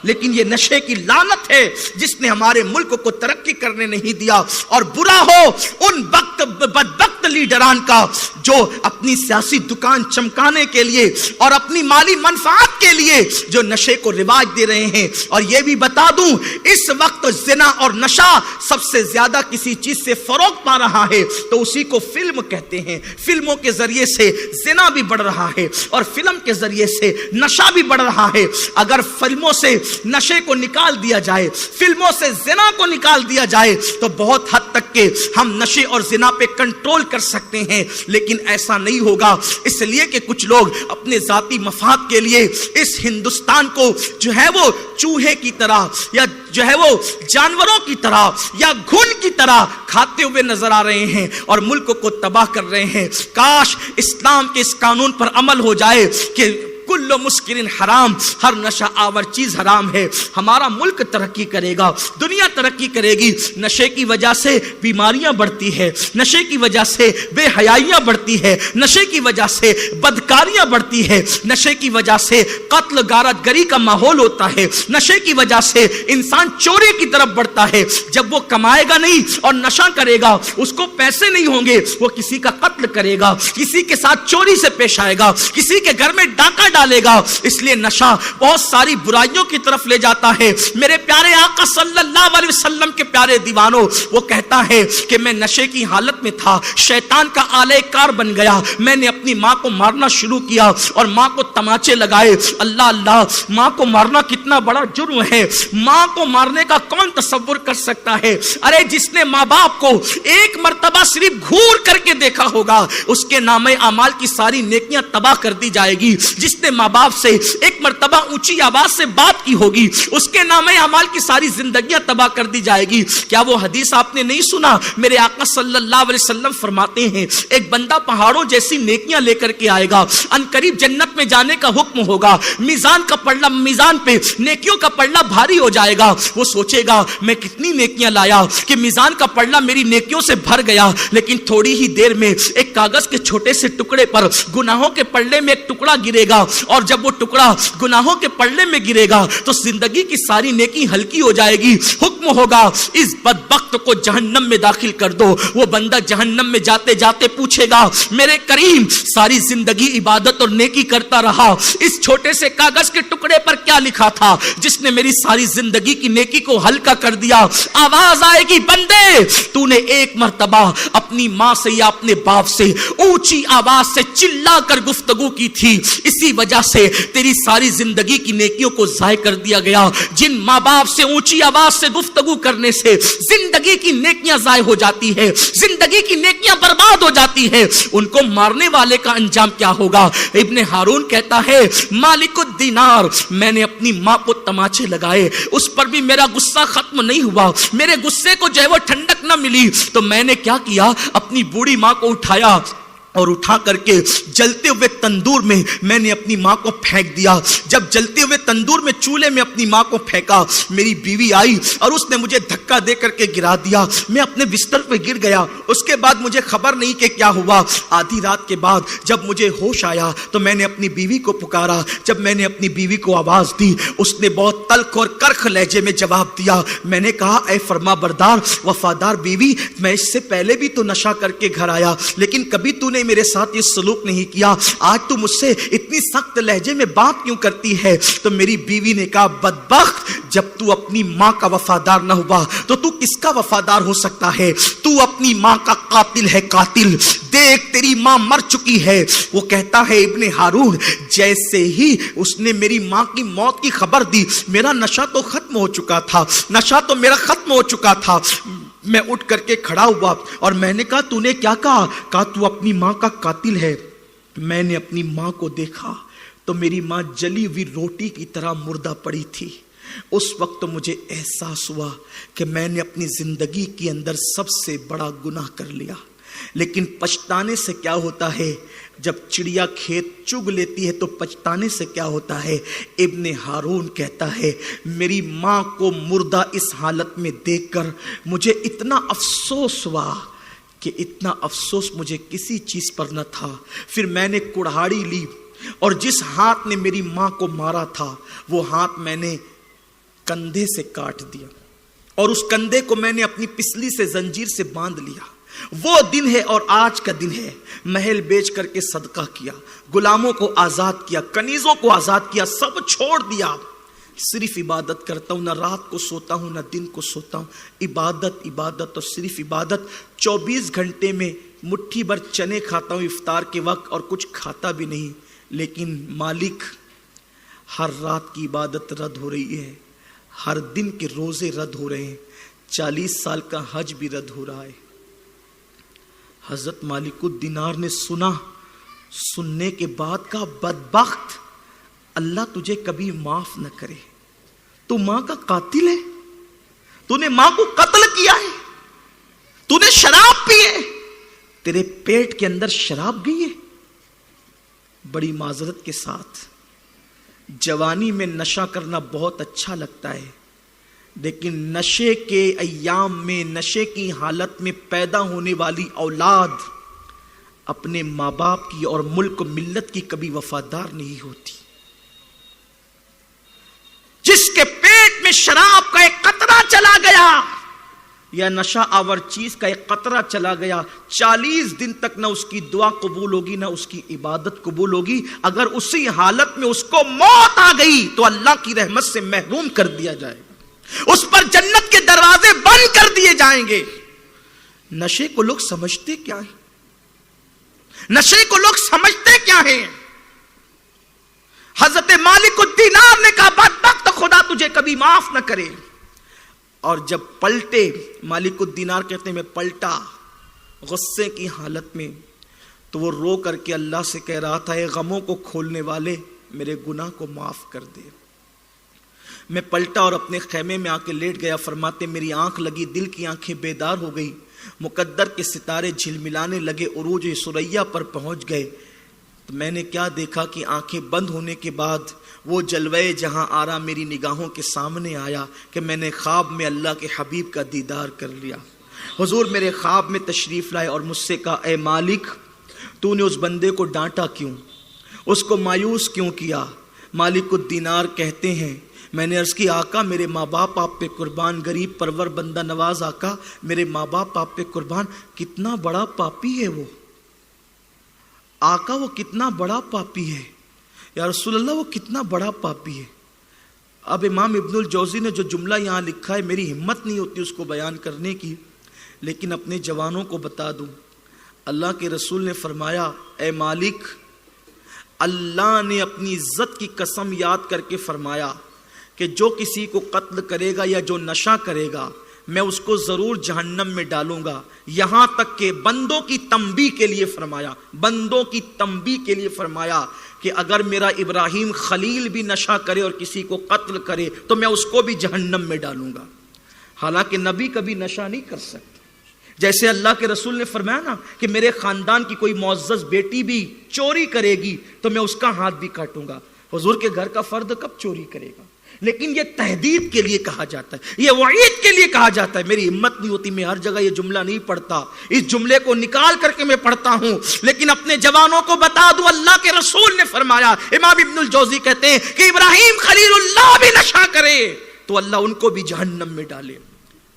لیکن یہ نشے کی لعنت ہے جس نے ہمارے ملک کو ترقی کرنے نہیں دیا. اور برا ہو ان بدبخت لیڈران کا جو اپنی سیاسی دکان چمکانے کے لیے اور اپنی مالی منفعت کے لیے جو نشے کو رواج دے رہے ہیں. اور یہ بھی بتا دوں اس وقت زنا اور نشہ سب سے زیادہ کسی چیز سے فروغ پا رہا ہے تو اسی کو فلم کہتے ہیں. فلموں کے ذریعے سے زنا بھی بڑھ رہا ہے اور فلم کے ذریعے سے نشہ بھی بڑھ رہا ہے. اگر فلموں سے نشے کو نکال دیا جائے, فلموں سے زنا کو نکال دیا جائے تو بہت حد تک کہ ہم نشے اور زنا پہ کنٹرول کر سکتے ہیں. لیکن ایسا نہیں ہوگا, اس لیے کہ کچھ لوگ اپنے ذاتی مفاد کے لیے اس ہندوستان کو جو ہے وہ چوہے کی طرح یا جو ہے وہ جانوروں کی طرح یا گھن کی طرح کھاتے ہوئے نظر آ رہے ہیں اور ملک کو تباہ کر رہے ہیں. کاش اسلام کے اس قانون پر عمل ہو جائے کہ کل مسکرین حرام, ہر نشہ آور چیز حرام ہے. ہمارا ملک ترقی کرے گا, دنیا ترقی کرے گی. نشے کی وجہ سے بیماریاں بڑھتی ہے, نشے کی وجہ سے بے حیائیاں بڑھتی ہے, نشے کی وجہ سے بدکاریاں بڑھتی ہے, نشے کی وجہ سے قتل غارت گری کا ماحول ہوتا ہے, نشے کی وجہ سے انسان چوری کی طرف بڑھتا ہے. جب وہ کمائے گا نہیں اور نشہ کرے گا, اس کو پیسے نہیں ہوں گے, وہ کسی کا قتل کرے گا, کسی کے ساتھ چوری سے پیش آئے گا, کسی کے گھر میں ڈاکہ ڈالے گا. اس لیے نشہ بہت ساری برائیوں کی طرف لے جاتا ہے. میرے پیارے آقا صلی اللہ علیہ وسلم کے پیارے دیوانوں, وہ کہتا ہے کہ میں نشے کی حالت میں تھا, شیطان کا آلے کار بن گیا, میں نے اپنی ماں کو مارنا شروع کیا اور ماں کو تماچے لگائے. اللہ اللہ, ماں کو مارنا کتنا بڑا جرم ہے. ماں کو مارنے کا کون تصور کر سکتا ہے؟ ارے جس نے ماں باپ کو ایک مرتبہ صرف گھور کر کے دیکھا ہوگا اس کے نامے اعمال کی ساری نیکیاں تباہ کر دی جائے گی. جس نے ماں باپ سے ایک مرتبہ اونچی آواز سے بات کی ہوگی اس کے نامے اعمال کی ساری زندگیاں تباہ کر دی جائے گی. کیا وہ حدیث آپ نے نہیں سنا؟ میرے آقا صلی اللہ علیہ وسلم فرماتے ہیں ایک بندہ پہاڑوں جیسی نیکیاں لے کر کے آئے گا, ان قریب جنت میں جانے کا حکم ہوگا. میزان کا پلڑا, میزان پہ نیکیوں کا پلڑا بھاری ہو جائے گا. وہ سوچے گا میں کتنی نیکیاں لایا کہ میزان کا پلڑا میری نیکیوں سے بھر گیا. لیکن تھوڑی ہی دیر میں ایک کاغذ کے چھوٹے سے ٹکڑے پر گناہوں کے پلڑے میں ایک ٹکڑا گرے گا, اور جب وہ ٹکڑا گناہوں کے پلڑے میں گرے گا تو زندگی کی ساری نیکی ہلکی ہو جائے گی. حکم ہوگا اس بدبخت کو جہنم میں داخل کر دو. وہ بندہ جہنم میں جاتے جاتے پوچھے گا میرے کریم ساری زندگی عبادت اور نیکی کرتا رہا, اس چھوٹے سے کاغذ کے ٹکڑے پر کیا لکھا تھا جس نے میری ساری زندگی کی نیکی کو ہلکا کر دیا؟ آواز آئے گی بندے تو نے ایک مرتبہ اپنی ماں سے یا اپنے باپ سے اونچی آواز سے چلا کر گفتگو کی تھی, اسی وجہ سے تیری ساری زندگی کی نیکیوں کو ضائع کر دیا گیا. جن ماں باپ سے اونچی آواز سے گفتگو کرنے سے زندگی کی نیکیاں ضائع ہو جاتی ہے, زندگی کی نیکیاں برباد ہو جاتی ہے, ان کو مارنے والے کا انجام کیا ہوگا؟ ابن ہارون کہتا ہے مالک الدینار, میں نے اپنی ماں کو تماچے لگائے, اس پر بھی میرا غصہ ختم نہیں ہوا, میرے غصے کو جو ہے وہ ٹھنڈک نہ ملی, تو میں نے کیا کیا, اپنی بوڑھی ماں کو اٹھایا اور اٹھا کر کے جلتے ہوئے تندور میں نے اپنی ماں کو پھینک دیا. جب جلتے ہوئے تندور میں چولہے میں اپنی ماں کو پھینکا, میری بیوی آئی اور اس نے مجھے دھکا دے کر کے گرا دیا, میں اپنے بستر پہ گر گیا. اس کے بعد مجھے خبر نہیں کہ کیا ہوا. آدھی رات کے بعد جب مجھے ہوش آیا تو میں نے اپنی بیوی کو پکارا. جب میں نے اپنی بیوی کو آواز دی اس نے بہت تلخ اور کرخ لہجے میں جواب دیا. میں نے کہا اے فرما بردار وفادار بیوی, میں اس سے پہلے بھی تو نشہ کر کے گھر آیا لیکن کبھی تو نے میرے ساتھ یہ سلوک نہیں کیا, آج تو مجھ سے اتنی سخت لہجے میں بات کیوں کرتی ہے؟ تو میری بیوی نے کہا بدبخت, جب تو اپنی ماں کا وفادار نہ ہوا تو تو کس کا وفادار ہو سکتا ہے؟ تو اپنی ماں کا قاتل ہے, قاتل. دیکھ تیری ماں مر چکی ہے. وہ کہتا ہے ابن ہارون جیسے ہی اس نے میری ماں کی موت کی خبر دی میرا نشہ تو ختم ہو چکا تھا, نشہ تو میرا ختم ہو چکا تھا. میں اٹھ کر کے کھڑا ہوا اور میں نے کہا تو نے کیا کہا؟ کہا تو اپنی ماں کا قاتل ہے. میں نے اپنی ماں کو دیکھا تو میری ماں جلی ہوئی روٹی کی طرح مردہ پڑی تھی. اس وقت مجھے احساس ہوا کہ میں نے اپنی زندگی کے اندر سب سے بڑا گناہ کر لیا. لیکن پچھتانے سے کیا ہوتا ہے؟ جب چڑیا کھیت چگ لیتی ہے تو پچھتانے سے کیا ہوتا ہے؟ ابن ہارون کہتا ہے میری ماں کو مردہ اس حالت میں دیکھ کر مجھے اتنا افسوس ہوا کہ اتنا افسوس مجھے کسی چیز پر نہ تھا. پھر میں نے کڑھاڑی لی اور جس ہاتھ نے میری ماں کو مارا تھا وہ ہاتھ میں نے کندھے سے کاٹ دیا اور اس کندھے کو میں نے اپنی پسلی سے زنجیر سے باندھ لیا. وہ دن ہے اور آج کا دن ہے. محل بیچ کر کے صدقہ کیا, غلاموں کو آزاد کیا, کنیزوں کو آزاد کیا, سب چھوڑ دیا. صرف عبادت کرتا ہوں, نہ رات کو سوتا ہوں نہ دن کو سوتا ہوں. عبادت عبادت اور صرف عبادت. 24 گھنٹے میں مٹھی بھر چنے کھاتا ہوں افطار کے وقت اور کچھ کھاتا بھی نہیں. لیکن مالک ہر رات کی عبادت رد ہو رہی ہے, ہر دن کے روزے رد ہو رہے ہیں, 40 سال کا حج بھی رد ہو رہا ہے. حضرت مالک الدینار نے سنا, سننے کے بعد کہا بدبخت, اللہ تجھے کبھی معاف نہ کرے. تو ماں کا قاتل ہے, تو نے ماں کو قتل کیا ہے, تو نے شراب پی ہے, تیرے پیٹ کے اندر شراب گئی ہے. بڑی معذرت کے ساتھ جوانی میں نشہ کرنا بہت اچھا لگتا ہے, لیکن نشے کے ایام میں, نشے کی حالت میں پیدا ہونے والی اولاد اپنے ماں باپ کی اور ملک و ملت کی کبھی وفادار نہیں ہوتی. جس کے پیٹ میں شراب کا ایک قطرہ چلا گیا یا نشہ آور چیز کا ایک قطرہ چلا گیا, 40 دن تک نہ اس کی دعا قبول ہوگی نہ اس کی عبادت قبول ہوگی. اگر اسی حالت میں اس کو موت آ گئی تو اللہ کی رحمت سے محروم کر دیا جائے گا, اس پر جنت کے دروازے بند کر دیے جائیں گے. نشے کو لوگ سمجھتے کیا ہے؟ نشے کو لوگ سمجھتے کیا ہے؟ حضرت مالک الدینار نے کہا بدبخت, خدا تجھے کبھی معاف نہ کرے. اور جب پلٹے, مالک الدینار کہتے ہیں میں پلٹا غصے کی حالت میں, تو وہ رو کر کے اللہ سے کہہ رہا تھا اے غموں کو کھولنے والے میرے گناہ کو معاف کر دے. میں پلٹا اور اپنے خیمے میں آ کے لیٹ گیا. فرماتے میری آنکھ لگی, دل کی آنکھیں بیدار ہو گئی, مقدر کے ستارے جھلملانے لگے, عروج ثریا پر پہنچ گئے. تو میں نے کیا دیکھا کہ آنکھیں بند ہونے کے بعد وہ جلوہ جہاں آرا میری نگاہوں کے سامنے آیا کہ میں نے خواب میں اللہ کے حبیب کا دیدار کر لیا. حضور میرے خواب میں تشریف لائے اور مجھ سے کہا اے مالک تو نے اس بندے کو ڈانٹا کیوں, اس کو مایوس کیوں کیا؟ مالک الدینار کہتے ہیں میں نے عرض کی آقا میرے ماں باپ آپ پہ قربان, غریب پرور بندہ نواز آقا میرے ماں باپ آپ پہ قربان. کتنا بڑا پاپی ہے وہ آقا, وہ کتنا بڑا پاپی ہے یا رسول اللہ, وہ کتنا بڑا پاپی ہے. اب امام ابن الجوزی نے جو جملہ یہاں لکھا ہے میری ہمت نہیں ہوتی اس کو بیان کرنے کی, لیکن اپنے جوانوں کو بتا دوں. اللہ کے رسول نے فرمایا اے مالک, اللہ نے اپنی عزت کی قسم یاد کر کے فرمایا کہ جو کسی کو قتل کرے گا یا جو نشہ کرے گا میں اس کو ضرور جہنم میں ڈالوں گا. یہاں تک کہ بندوں کی تنبیہ کے لیے فرمایا, بندوں کی تنبیہ کے لیے فرمایا کہ اگر میرا ابراہیم خلیل بھی نشہ کرے اور کسی کو قتل کرے تو میں اس کو بھی جہنم میں ڈالوں گا. حالانکہ نبی کبھی نشہ نہیں کر سکتے. جیسے اللہ کے رسول نے فرمایا نا کہ میرے خاندان کی کوئی معزز بیٹی بھی چوری کرے گی تو میں اس کا ہاتھ بھی کاٹوں گا. حضور کے گھر کا فرد کب چوری کرے گا؟ لیکن یہ تہدید کے لیے کہا جاتا ہے, یہ وعید کے لیے کہا جاتا ہے. میری ہمت نہیں ہوتی, میں ہر جگہ یہ جملہ نہیں پڑھتا, اس جملے کو نکال کر کے میں پڑھتا ہوں, لیکن اپنے جوانوں کو بتا دوں اللہ کے رسول نے فرمایا. امام ابن الجوزی کہتے ہیں کہ ابراہیم خلیل اللہ بھی نشہ کرے تو اللہ ان کو بھی جہنم میں ڈالے.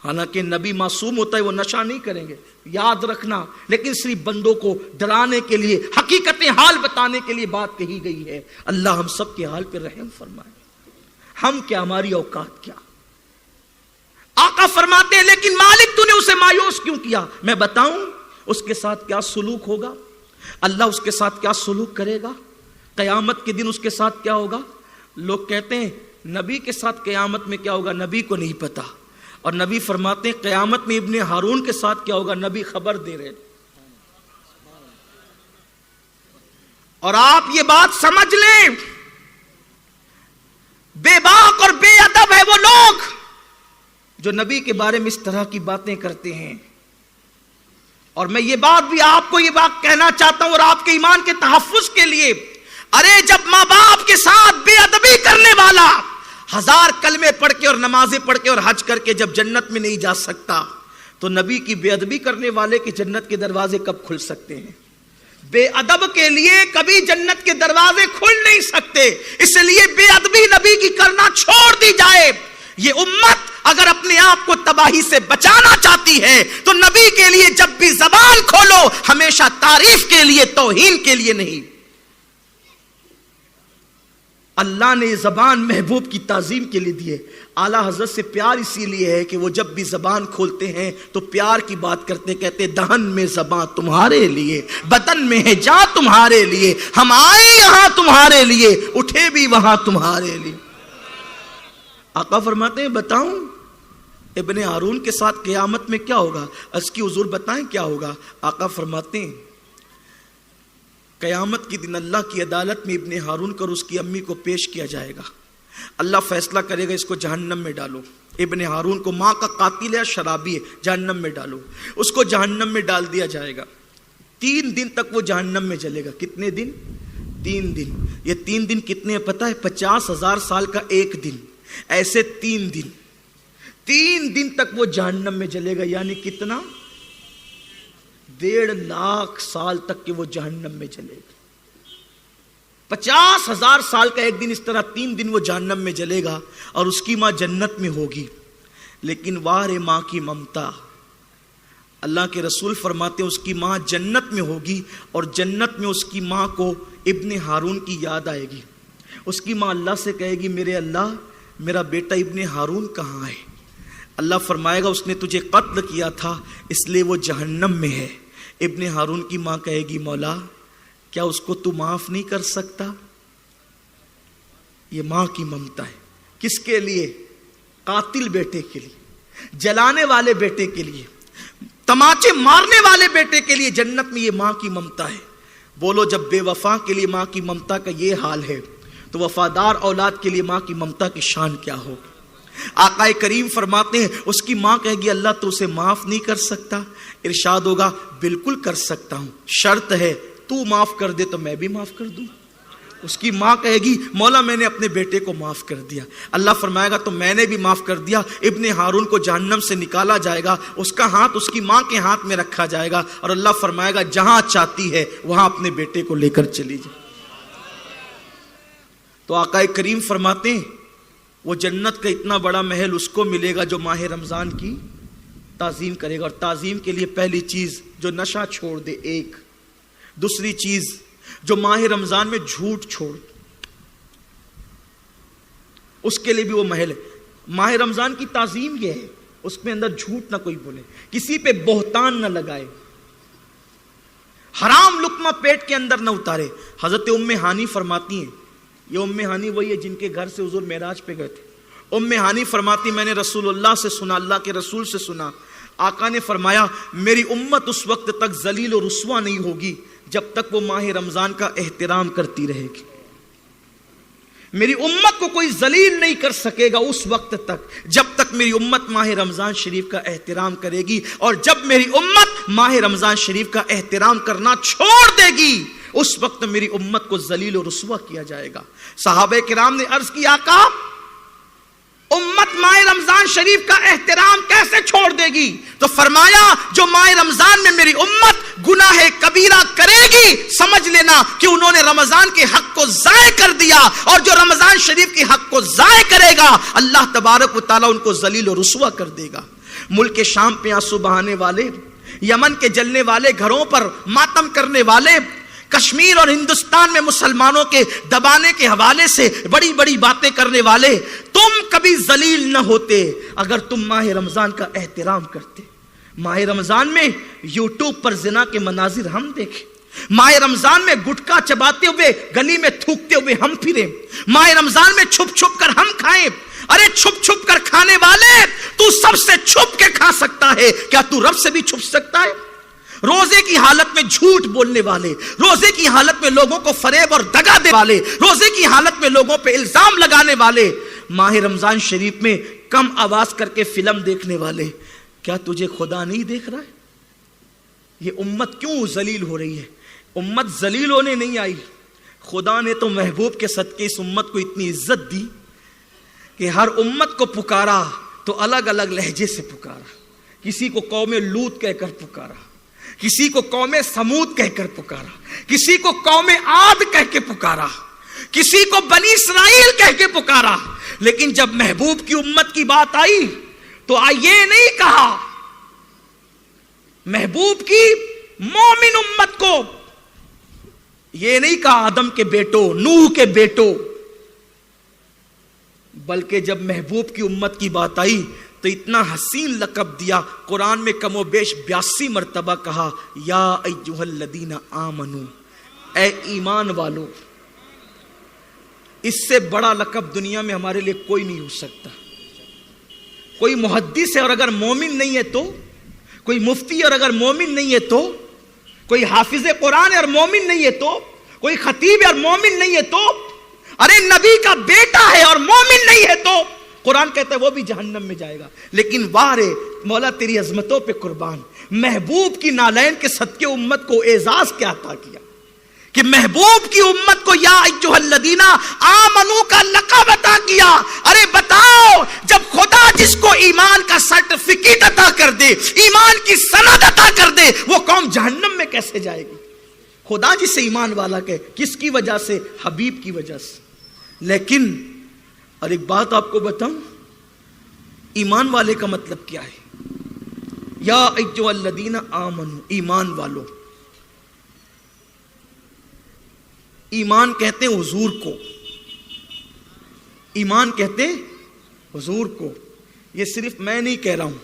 حالانکہ نبی معصوم ہوتا ہے, وہ نشہ نہیں کریں گے, یاد رکھنا. لیکن صرف بندوں کو ڈرانے کے لیے, حقیقت حال بتانے کے لیے بات کہی گئی ہے. اللہ ہم سب کے حال پہ رحم فرمائے. ہم کیا, ہماری اوقات کیا. آقا فرماتے ہیں لیکن مالک تو نے اسے مایوس کیوں کیا؟ میں بتاؤں اس کے ساتھ کیا سلوک ہوگا, اللہ اس کے ساتھ کیا سلوک کرے گا, قیامت کے دن اس کے ساتھ کیا ہوگا. لوگ کہتے ہیں نبی کے ساتھ قیامت میں کیا ہوگا, نبی کو نہیں پتا. اور نبی فرماتے ہیں قیامت میں ابن ہارون کے ساتھ کیا ہوگا, نبی خبر دے رہے. اور آپ یہ بات سمجھ لیں, بے باک اور بے ادب ہے وہ لوگ جو نبی کے بارے میں اس طرح کی باتیں کرتے ہیں. اور میں یہ بات بھی آپ کو یہ بات کہنا چاہتا ہوں اور آپ کے ایمان کے تحفظ کے لیے، ارے جب ماں باپ کے ساتھ بے ادبی کرنے والا 1000 کلمے پڑھ کے اور نمازیں پڑھ کے اور حج کر کے جب جنت میں نہیں جا سکتا، تو نبی کی بے ادبی کرنے والے کے جنت کے دروازے کب کھل سکتے ہیں؟ بے ادب کے لیے کبھی جنت کے دروازے کھل نہیں سکتے، اس لیے بے ادبی نبی کی کرنا چھوڑ دی جائے۔ یہ امت اگر اپنے آپ کو تباہی سے بچانا چاہتی ہے تو نبی کے لیے جب بھی زبان کھولو ہمیشہ تعریف کے لیے، توہین کے لیے نہیں۔ اللہ نے یہ زبان محبوب کی تعظیم کے لیے دی ہے۔ اعلیٰ حضرت سے پیار اسی لیے ہے کہ وہ جب بھی زبان کھولتے ہیں تو پیار کی بات کرتے، کہتے دہن میں زبان تمہارے لیے، بدن میں ہے جان تمہارے لیے، ہم آئے یہاں تمہارے لیے، اٹھے بھی وہاں تمہارے لیے۔ آقا فرماتے ہیں بتاؤں ابن ہارون کے ساتھ قیامت میں کیا ہوگا؟ عرض کی حضور بتائیں کیا ہوگا؟ آقا فرماتے ہیں قیامت کے دن اللہ کی عدالت میں ابن ہارون کو اور اس کی امی کو پیش کیا جائے گا۔ اللہ فیصلہ کرے گا اس کو جہنم میں ڈالو۔ ابن ہارون کو ماں کا قاتل ہے، شرابی ہے، جہنم میں ڈالو۔ اس کو جہنم میں ڈال دیا جائے گا۔ 3 دن تک وہ جہنم میں جلے گا۔ کتنے دن؟ 3 دن۔ یہ 3 دن کتنے ہیں پتہ ہے؟ 50,000 سال کا ایک دن، ایسے 3 دن۔ 3 دن تک وہ جہنم میں جلے گا، یعنی کتنا؟ 1.5 لاکھ سال تک کہ وہ جہنم میں جلے گا۔ 50,000 سال کا ایک دن، اس طرح 3 دن وہ جہنم میں جلے گا اور اس کی ماں جنت میں ہوگی۔ لیکن واہ رے ماں کی ممتا، اللہ کے رسول فرماتے ہیں اس کی ماں جنت میں ہوگی اور جنت میں اس کی ماں کو ابن ہارون کی یاد آئے گی۔ اس کی ماں اللہ سے کہے گی میرے اللہ میرا بیٹا ابن ہارون کہاں ہے؟ اللہ فرمائے گا اس نے تجھے قتل کیا تھا اس لیے وہ جہنم میں ہے۔ ابن ہارون کی ماں کہے گی مولا کیا اس کو تو معاف نہیں کر سکتا؟ یہ ماں کی ممتا ہے۔ کس کے لیے؟ قاتل بیٹے کے لیے، جلانے والے بیٹے کے لیے، تماچے مارنے والے بیٹے کے لیے جنت میں یہ ماں کی ممتا ہے۔ بولو جب بے وفا کے لیے ماں کی ممتا کا یہ حال ہے تو وفادار اولاد کے لیے ماں کی ممتا کی شان کیا ہوگی؟ آقا کریم فرماتے ہیں اس کی ماں کہے گی اللہ تو اسے معاف نہیں کر سکتا؟ ارشاد ہوگا بالکل کر سکتا ہوں، شرط ہے تو معاف کر دے تو میں بھی معاف کر دوں۔ اس کی ماں کہے گی مولا میں نے اپنے بیٹے کو معاف کر دیا۔ اللہ فرمائے گا تو میں نے بھی معاف کر دیا۔ ابن ہارون کو جہنم سے نکالا جائے گا، اس کا ہاتھ اس کی ماں کے ہاتھ میں رکھا جائے گا اور اللہ فرمائے گا جہاں چاہتی ہے وہاں اپنے بیٹے کو لے کر چلی جائے۔ تو آقا کریم فرماتے ہیں وہ جنت کا اتنا بڑا محل اس کو ملے گا جو ماہ رمضان کی تعظیم کرے گا۔ اور تعظیم کے لیے پہلی چیز جو نشہ چھوڑ دے، ایک۔ دوسری چیز جو ماہ رمضان میں جھوٹ چھوڑ، اس کے لیے بھی وہ محل ہے۔ ماہ رمضان کی تعظیم یہ ہے اس میں اندر جھوٹ نہ کوئی بولے، کسی پہ بہتان نہ لگائے، حرام لقمہ پیٹ کے اندر نہ اتارے۔ حضرت ام ہانی فرماتی ہیں، یہ ام ہانی وہی ہے جن کے گھر سے حضور معراج پہ گئے تھے۔ ام ہانی فرماتی میں نے رسول اللہ سے سنا، اللہ کے رسول سے سنا، آقا نے فرمایا میری امت اس وقت تک ذلیل و رسوا نہیں ہوگی جب تک وہ ماہ رمضان کا احترام کرتی رہے گی۔ میری امت کو کوئی ذلیل نہیں کر سکے گا اس وقت تک جب تک میری امت ماہ رمضان شریف کا احترام کرے گی، اور جب میری امت ماہ رمضان شریف کا احترام کرنا چھوڑ دے گی اس وقت میری امت کو ذلیل و رسوا کیا جائے گا۔ صحابہ کرام نے عرض کی آقا امت ماہ رمضان شریف کا احترام کیسے چھوڑ دے گی؟ تو فرمایا جو ماہ رمضان میں میری امت گناہ کبیرہ کرے گی سمجھ لینا کہ انہوں نے رمضان کے حق کو ضائع کر دیا، اور جو رمضان شریف کے حق کو ضائع کرے گا اللہ تبارک و تعالیٰ ان کو ذلیل و رسوا کر دے گا۔ ملک شام پہ آنسو بہانے والے، یمن کے جلنے والے گھروں پر ماتم کرنے والے، کشمیر اور ہندوستان میں مسلمانوں کے دبانے کے حوالے سے بڑی بڑی باتیں کرنے والے، تم کبھی ذلیل نہ ہوتے اگر تم ماہ رمضان کا احترام کرتے۔ ماہ رمضان میں یوٹیوب پر زنا کے مناظر ہم دیکھیں، ماہ رمضان میں گٹکا چباتے ہوئے گلی میں تھوکتے ہوئے ہم پھریں، ماہ رمضان میں چھپ چھپ کر ہم کھائیں۔ ارے چھپ چھپ کر کھانے والے تو سب سے چھپ کے کھا سکتا ہے، کیا تو رب سے بھی چھپ سکتا ہے؟ روزے کی حالت میں جھوٹ بولنے والے، روزے کی حالت میں لوگوں کو فریب اور دغا دینے والے، روزے کی حالت میں لوگوں پہ الزام لگانے والے، ماہ رمضان شریف میں کم آواز کر کے فلم دیکھنے والے، کیا تجھے خدا نہیں دیکھ رہا ہے؟ یہ امت کیوں ذلیل ہو رہی ہے؟ امت ذلیل ہونے نہیں آئی، خدا نے تو محبوب کے صدقے اس امت کو اتنی عزت دی کہ ہر امت کو پکارا تو الگ الگ لہجے سے پکارا. کسی کو قوم لوط کہہ کر پکارا، کسی کو قوم سمود کہہ کر پکارا، کسی کو قوم عاد کہہ کے پکارا، کسی کو بنی اسرائیل کہہ کے پکارا. لیکن جب محبوب کی امت کی بات آئی تو یہ نہیں کہا محبوب کی مومن امت کو، یہ نہیں کہا آدم کے بیٹوں، نوح کے بیٹوں، بلکہ جب محبوب کی امت کی بات آئی تو اتنا حسین لقب دیا. قرآن میں کم و بیش 82 مرتبہ کہا یا ایھا الذین آمنو، اے ایمان والو. اس سے بڑا لقب دنیا میں ہمارے لیے کوئی نہیں ہو سکتا. کوئی محدث ہے اور اگر مومن نہیں ہے تو، کوئی مفتی اور اگر مومن نہیں ہے تو، کوئی حافظ قرآن ہے اور مومن نہیں ہے تو، کوئی خطیب ہے اور مومن نہیں ہے تو، ارے نبی کا بیٹا ہے اور مومن نہیں ہے تو قرآن کہتا ہے وہ بھی جہنم میں جائے گا. لیکن واہ رے مولا تیری عظمتوں پہ قربان، محبوب کی نالین کے صدقے امت کو اعزاز کیا عطا کیا کہ محبوب کی امت کو یا ایھا الذین آمنو کا لقب عطا کیا. ارے بتاؤ، جب خدا جس کو ایمان کا سرٹیفکیٹ عطا کر دے، ایمان کی سند عطا کر دے، وہ قوم جہنم میں کیسے جائے گی؟ خدا جسے ایمان والا کہے، کس کی وجہ سے؟ حبیب کی وجہ سے. لیکن اور ایک بات آپ کو بتاؤں، ایمان والے کا مطلب کیا ہے؟ یا ایھا الذین آمنو، ایمان والو. ایمان کہتے ہیں حضور کو، ایمان کہتے ہیں حضور کو. یہ صرف میں نہیں کہہ رہا ہوں،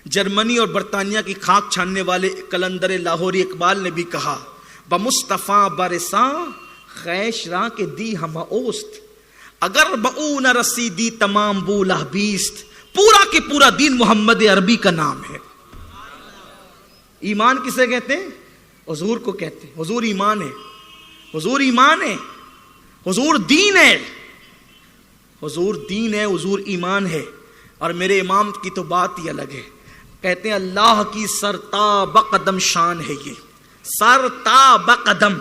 جرمنی اور برطانیہ کی خاک چھاننے والے قلندر لاہوری اقبال نے بھی کہا بمصطفیٰ برساں خیش راں کے دی ہم اوست، اگر بؤ نہ رسیدی تمام بولہ بیست. پورا کے پورا دین محمد عربی کا نام ہے. ایمان کسے کہتے ہیں؟ حضور کو کہتے ہیں. حضور ایمان ہے، حضور ایمان ہے، حضور دین ہے، حضور دین ہے، حضور ایمان ہے. اور میرے امام کی تو بات ہی الگ ہے. کہتے ہیں اللہ کی سرتا بقدم شان ہے. یہ سرتا بقدم،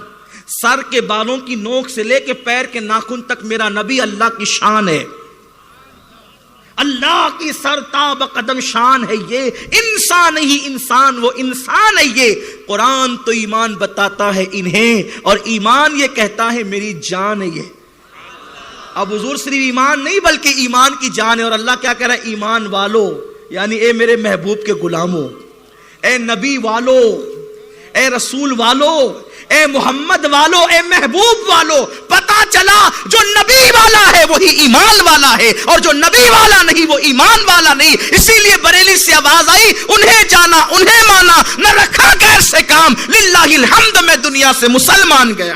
سر کے بالوں کی نوک سے لے کے پیر کے ناخن تک میرا نبی اللہ کی شان ہے. اللہ کی سرتا بقدم شان ہے. یہ انسان ہی انسان، وہ انسان ہے. یہ قرآن تو ایمان بتاتا ہے انہیں، اور ایمان یہ کہتا ہے میری جان ہے. یہ اب حضور صرف ایمان نہیں بلکہ ایمان کی جان ہے. اور اللہ کیا کہہ رہا ہے؟ ایمان والو، یعنی اے میرے محبوب کے غلاموں، اے نبی والو، اے رسول والو، اے محمد والو، اے محبوب والو. پتا چلا جو نبی والا ہے وہی ایمان والا ہے، اور جو نبی والا نہیں وہ ایمان والا نہیں. اسی لیے بریلی سے آواز آئی انہیں جانا انہیں مانا، نہ رکھا غیر سے کام، للہ الحمد میں دنیا سے مسلمان گیا.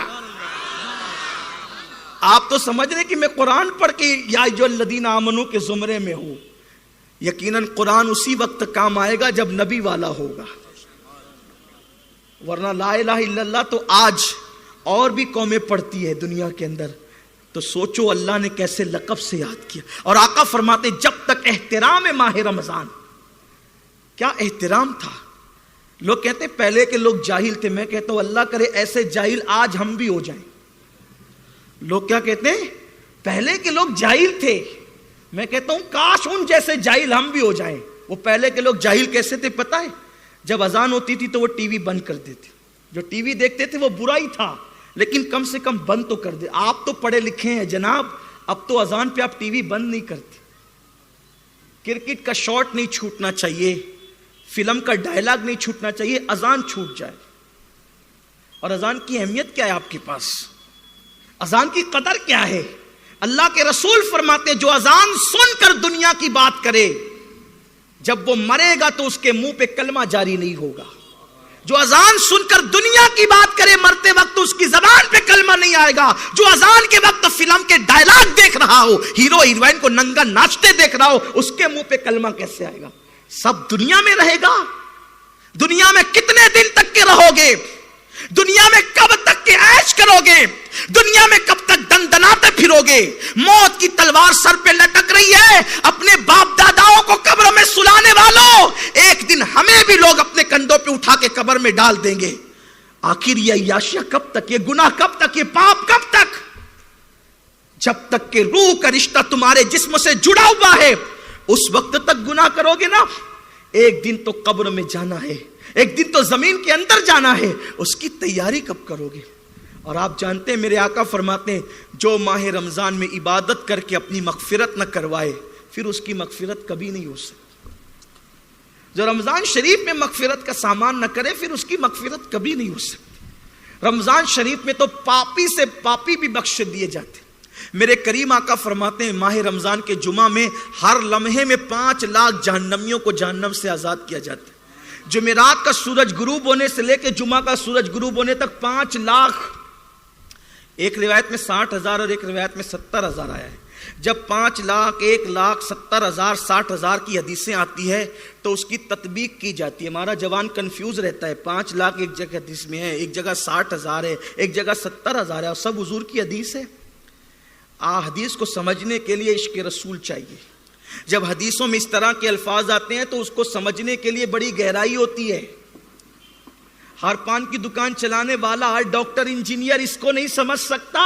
آپ تو سمجھ رہے کہ میں قرآن پڑھ کے یا ایھا الذین آمنو کے زمرے میں ہوں. یقیناً قرآن اسی وقت کام آئے گا جب نبی والا ہوگا، ورنہ لا الہ الا اللہ تو آج اور بھی قومیں پڑھتی ہے دنیا کے اندر. تو سوچو اللہ نے کیسے لقب سے یاد کیا. اور آقا فرماتے جب تک احترام ماہ رمضان، کیا احترام تھا. لوگ کہتے ہیں پہلے کے لوگ جاہل تھے. میں کہتا ہوں اللہ کرے ایسے جاہل آج ہم بھی ہو جائیں. لوگ کیا کہتے ہیں؟ پہلے کے لوگ جاہل تھے. میں کہتا ہوں کاش ان جیسے جاہل ہم بھی ہو جائیں. وہ پہلے کے لوگ جاہل کیسے تھے پتہ ہے؟ جب اذان ہوتی تھی تو وہ ٹی وی بند کر دیتے. جو ٹی وی دیکھتے تھے وہ برا ہی تھا، لیکن کم سے کم بند تو کر دے. آپ تو پڑھے لکھے ہیں جناب، اب تو اذان پہ آپ ٹی وی بند نہیں کرتے. کرکٹ کا شاٹ نہیں چھوٹنا چاہیے، فلم کا ڈائلاگ نہیں چھوٹنا چاہیے، اذان چھوٹ جائے. اور اذان کی اہمیت کیا ہے آپ کے پاس؟ اذان کی قدر کیا ہے؟ اللہ کے رسول فرماتے جو اذان سن کر دنیا کی بات کرے، جب وہ مرے گا تو اس کے منہ پہ کلمہ جاری نہیں ہوگا. جو اذان سن کر دنیا کی بات کرے مرتے وقت اس کی زبان پہ کلمہ نہیں آئے گا. جو اذان کے وقت فلم کے ڈائلاگ دیکھ رہا ہو، ہیرو ہیروئن کو ننگا ناچتے دیکھ رہا ہو، اس کے منہ پہ کلمہ کیسے آئے گا؟ سب دنیا میں رہے گا. دنیا میں کتنے دن تک کے رہو گے؟ دنیا میں کب تک کے عیش کرو گے؟ دنیا میں کب تک دندناتے پھرو گے؟ موت کی تلوار سر پہ لٹک رہی ہے. اپنے باپ داداؤں کو قبر میں سلانے والوں، ایک دن ہمیں بھی لوگ اپنے کندھوں پہ اٹھا اٹھا کے قبر میں ڈال دیں گے. آخر یہ عیاشیاں کب تک, یہ گناہ کب تک, یہ پاپ کب تک؟ جب تک کہ روح کا رشتہ تمہارے جسم سے جڑا ہوا ہے اس وقت تک گناہ کرو گے نا. ایک دن تو قبر میں جانا ہے, ایک دن تو زمین کے اندر جانا ہے, اس کی تیاری کب کرو گے؟ اور آپ جانتے ہیں میرے آقا فرماتے ہیں جو ماہ رمضان میں عبادت کر کے اپنی مغفرت نہ کروائے پھر اس کی مغفرت کبھی نہیں ہو سکتی. جو رمضان شریف میں مغفرت کا سامان نہ کرے پھر اس کی مغفرت کبھی نہیں ہو سکتی. رمضان شریف میں تو پاپی سے پاپی بھی بخش دیے جاتے. میرے کریم آقا فرماتے ہیں ماہ رمضان کے جمعہ میں ہر لمحے میں 5 لاکھ جہنمیوں کو جہنم سے آزاد کیا جاتا ہے. جمعرات کا سورج غروب ہونے سے لے کے جمعہ کا سورج غروب ہونے تک 5 لاکھ, ایک روایت میں 60,000 اور ایک روایت میں 70,000 آیا ہے. جب 5 لاکھ 1,70,000 60,000 کی حدیثیں آتی ہے تو اس کی تطبیق کی جاتی ہے. ہمارا جوان کنفیوز رہتا ہے, 5 لاکھ ایک جگہ حدیث میں ہے, ایک جگہ 60,000 ہے, ایک جگہ 70,000 ہے, اور سب حضور کی حدیث ہے. حدیث کو سمجھنے کے لیے عشق رسول چاہیے. جب حدیثوں میں اس طرح کے الفاظ آتے ہیں تو اس کو سمجھنے کے لیے بڑی گہرائی ہوتی ہے. ہر پان کی دکان چلانے والا, ہر ڈاکٹر انجینئر اس کو نہیں سمجھ سکتا.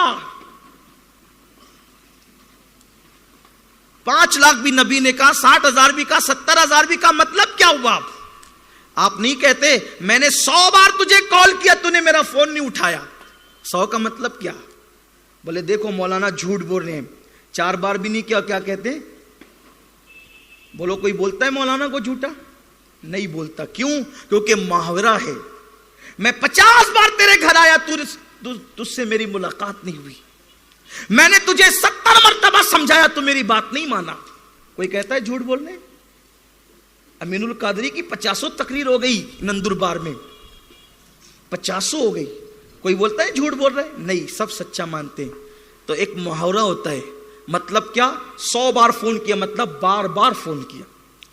5 لاکھ بھی نبی نے کہا, 60,000 بھی کہا, 70,000 بھی کہا, مطلب کیا ہوا؟ آپ نہیں کہتے میں نے 100 بار تجھے کال کیا تو نے میرا فون نہیں اٹھایا. 100 کا مطلب کیا؟ بولے دیکھو مولانا جھوٹ بول رہے ہیں, 4 بار بھی نہیں کیا. کیا کہتے ہیں؟ بولو کوئی بولتا ہے مولانا کو جھوٹا؟ نہیں بولتا. کیوں؟ کیونکہ محاورہ ہے. میں 50 بار تیرے گھر آیا, تجھ سے میری ملاقات نہیں ہوئی. میں نے تجھے 70 مرتبہ سمجھایا تو میری بات نہیں مانا. کوئی کہتا ہے جھوٹ بولنے؟ امین القادری کی 50 تقریر ہو گئی نندربار میں, 50 ہو گئی. کوئی بولتا ہے جھوٹ بول رہے؟ نہیں, سب سچا مانتے ہیں. تو ایک محاورہ ہوتا ہے. مطلب کیا؟ 100 بار فون کیا مطلب بار بار فون کیا,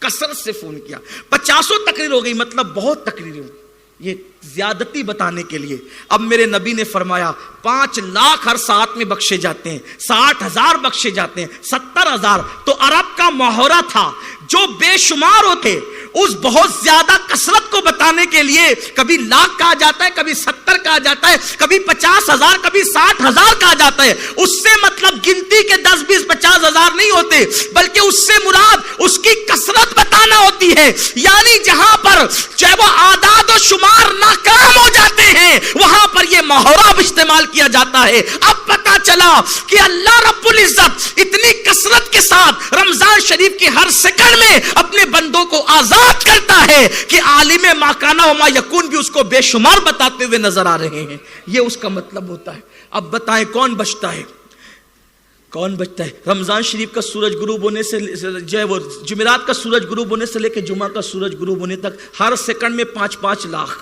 کثرت سے فون کیا. 50 تقریر ہو گئی مطلب بہت تقریریں ہوئی. یہ زیادتی بتانے کے لیے. اب میرے نبی نے فرمایا 5 لاکھ ہر ساتھ میں بخشے جاتے ہیں, 60,000 بخشے جاتے ہیں, 70,000. تو عرب کا محاورہ تھا جو بے شمار ہوتے, اس بہت زیادہ کثرت کو بتانے کے لیے کبھی لاکھ کہا جاتا ہے, کبھی 70 کہا جاتا ہے, کبھی 50,000, کبھی 60,000 کہا جاتا ہے. اس سے مطلب گنتی کے 10 20 50,000 نہیں ہوتے, بلکہ اس سے مراد اس کی کثرت بتانا ہوتی ہے. یعنی جہاں پر چاہے وہ اعداد و شمار ناکام ہو جاتے ہیں وہاں پر یہ محاورہ استعمال کیا جاتا ہے. اب پتا چلا کہ اللہ رب العزت اتنی کثرت کے ساتھ رمضان شریف کے ہر سیکنڈ میں اپنے بندوں کو آزاد کرتا ہے کہ عالم ما کانا و ما یکون بھی اس کو بے شمار بتاتے ہوئے نظر آ رہے ہیں. یہ اس کا مطلب ہوتا ہے. اب بتائیں کون بچتا ہے؟ کون بچتا ہے؟ رمضان شریف کا سورج غروب ہونے سے جو ہے وہ جمعرات کا سورج غروب ہونے سے لے کے جمعہ کا سورج غروب ہونے تک ہر سیکنڈ میں 5 لاکھ,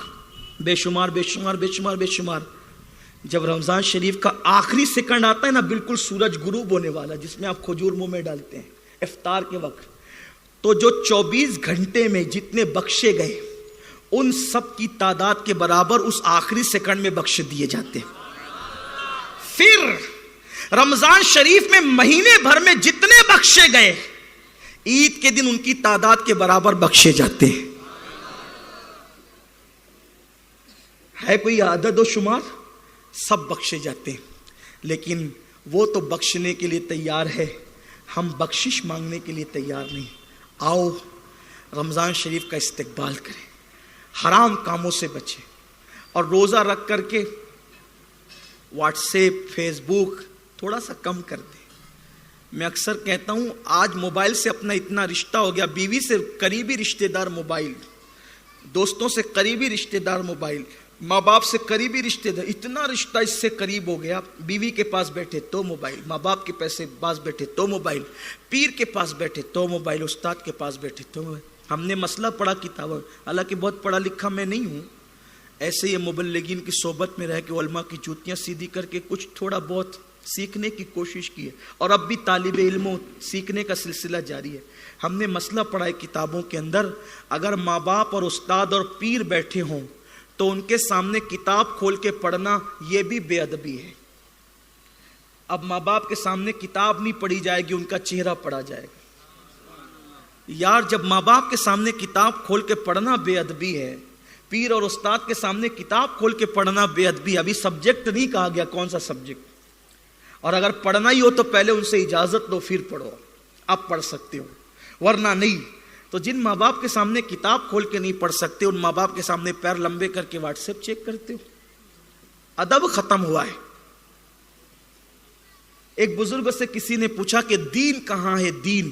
بے شمار بے شمار بے شمار بے شمار. جب رمضان شریف کا آخری سیکنڈ آتا ہے نا, بالکل سورج غروب ہونے والا, جس میں آپ کھجور منہ میں ڈالتے ہیں افطار کے وقت, تو جو 24 گھنٹے میں جتنے بخشے گئے ان سب کی تعداد کے برابر اس آخری سیکنڈ میں بخش دیے جاتے ہیں. پھر رمضان شریف میں مہینے بھر میں جتنے بخشے گئے عید کے دن ان کی تعداد کے برابر بخشے جاتے ہیں. ہے کوئی عدد و شمار؟ سب بخشے جاتے ہیں. لیکن وہ تو بخشنے کے لیے تیار ہے, ہم بخشش مانگنے کے لیے تیار نہیں. آؤ رمضان شریف کا استقبال کریں, حرام کاموں سے بچیں, اور روزہ رکھ کر کے واٹس ایپ فیس بک تھوڑا سا کم کر دیں. میں اکثر کہتا ہوں آج موبائل سے اپنا اتنا رشتہ ہو گیا, بیوی سے قریبی رشتہ دار موبائل, دوستوں سے قریبی رشتہ دار موبائل, ماں باپ سے قریبی رشتہ دار, اتنا رشتہ اس سے قریب ہو گیا. بیوی کے پاس بیٹھے تو موبائل, ماں باپ کے پاس بیٹھے تو موبائل, پیر کے پاس بیٹھے تو موبائل, استاد کے پاس بیٹھے تو موبائل. ہم نے مسئلہ پڑھا کتاب, حالانکہ بہت پڑھا لکھا میں نہیں ہوں, ایسے یہ مبلغین کی صحبت میں رہ کے علماء کی جوتیاں سیدھی کر کے کچھ تھوڑا بہت سیکھنے کی کوشش کی ہے, اور اب بھی طالب علموں سیکھنے کا سلسلہ جاری ہے. ہم نے مسئلہ پڑھا ہے کتابوں کے اندر, اگر ماں باپ اور استاد اور پیر بیٹھے ہوں تو ان کے سامنے کتاب کھول کے پڑھنا یہ بھی بے ادبی ہے. اب ماں باپ کے سامنے کتاب نہیں پڑھی جائے گی, ان کا چہرہ پڑھا جائے گا. یار جب ماں باپ کے سامنے کتاب کھول کے پڑھنا بے ادبی ہے پیر اور استاد کے سامنے کتاب کھول کے پڑھنا بے ادبی. ابھی سبجیکٹ نہیں کہا گیا کون سا سبجیکٹ, اور اگر پڑھنا ہی ہو تو پہلے ان سے اجازت لو پھر پڑھو. آپ پڑھ سکتے ہو ورنہ نہیں. تو جن ماں باپ کے سامنے کتاب کھول کے نہیں پڑھ سکتے, ان ماں باپ کے سامنے پیر لمبے کر کے واٹس ایپ چیک کرتے ہو. ادب ختم ہوا ہے. ایک بزرگ سے کسی نے پوچھا کہ دین کہاں ہے دین.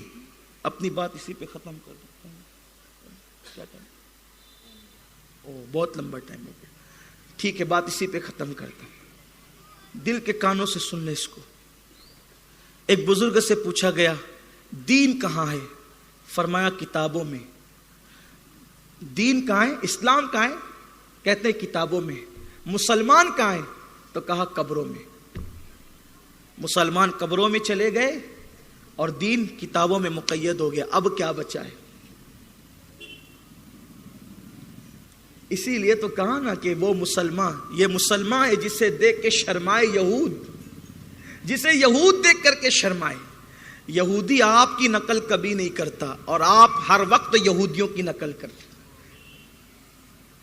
اپنی بات اسی پہ ختم کر دو. بہت لمبا ٹائم ہو گیا. ٹھیک ہے, بات اسی پہ ختم کرتا ہوں. دل کے کانوں سے سن لے اس کو. ایک بزرگ سے پوچھا گیا دین کہاں ہے؟ فرمایا کتابوں میں. دین کہاں ہے؟ اسلام کہاں ہے؟ کہتے ہیں کتابوں میں. مسلمان کہاں ہے؟ تو کہا قبروں میں. مسلمان قبروں میں چلے گئے اور دین کتابوں میں مقید ہو گیا. اب کیا بچا ہے؟ اسی لیے تو کہا نا کہ وہ مسلمان, یہ مسلمان ہے جسے دیکھ کے شرمائے یہود, جسے یہود دیکھ کر کے شرمائے. یہودی آپ کی نقل کبھی نہیں کرتا اور آپ ہر وقت یہودیوں کی نقل کرتے.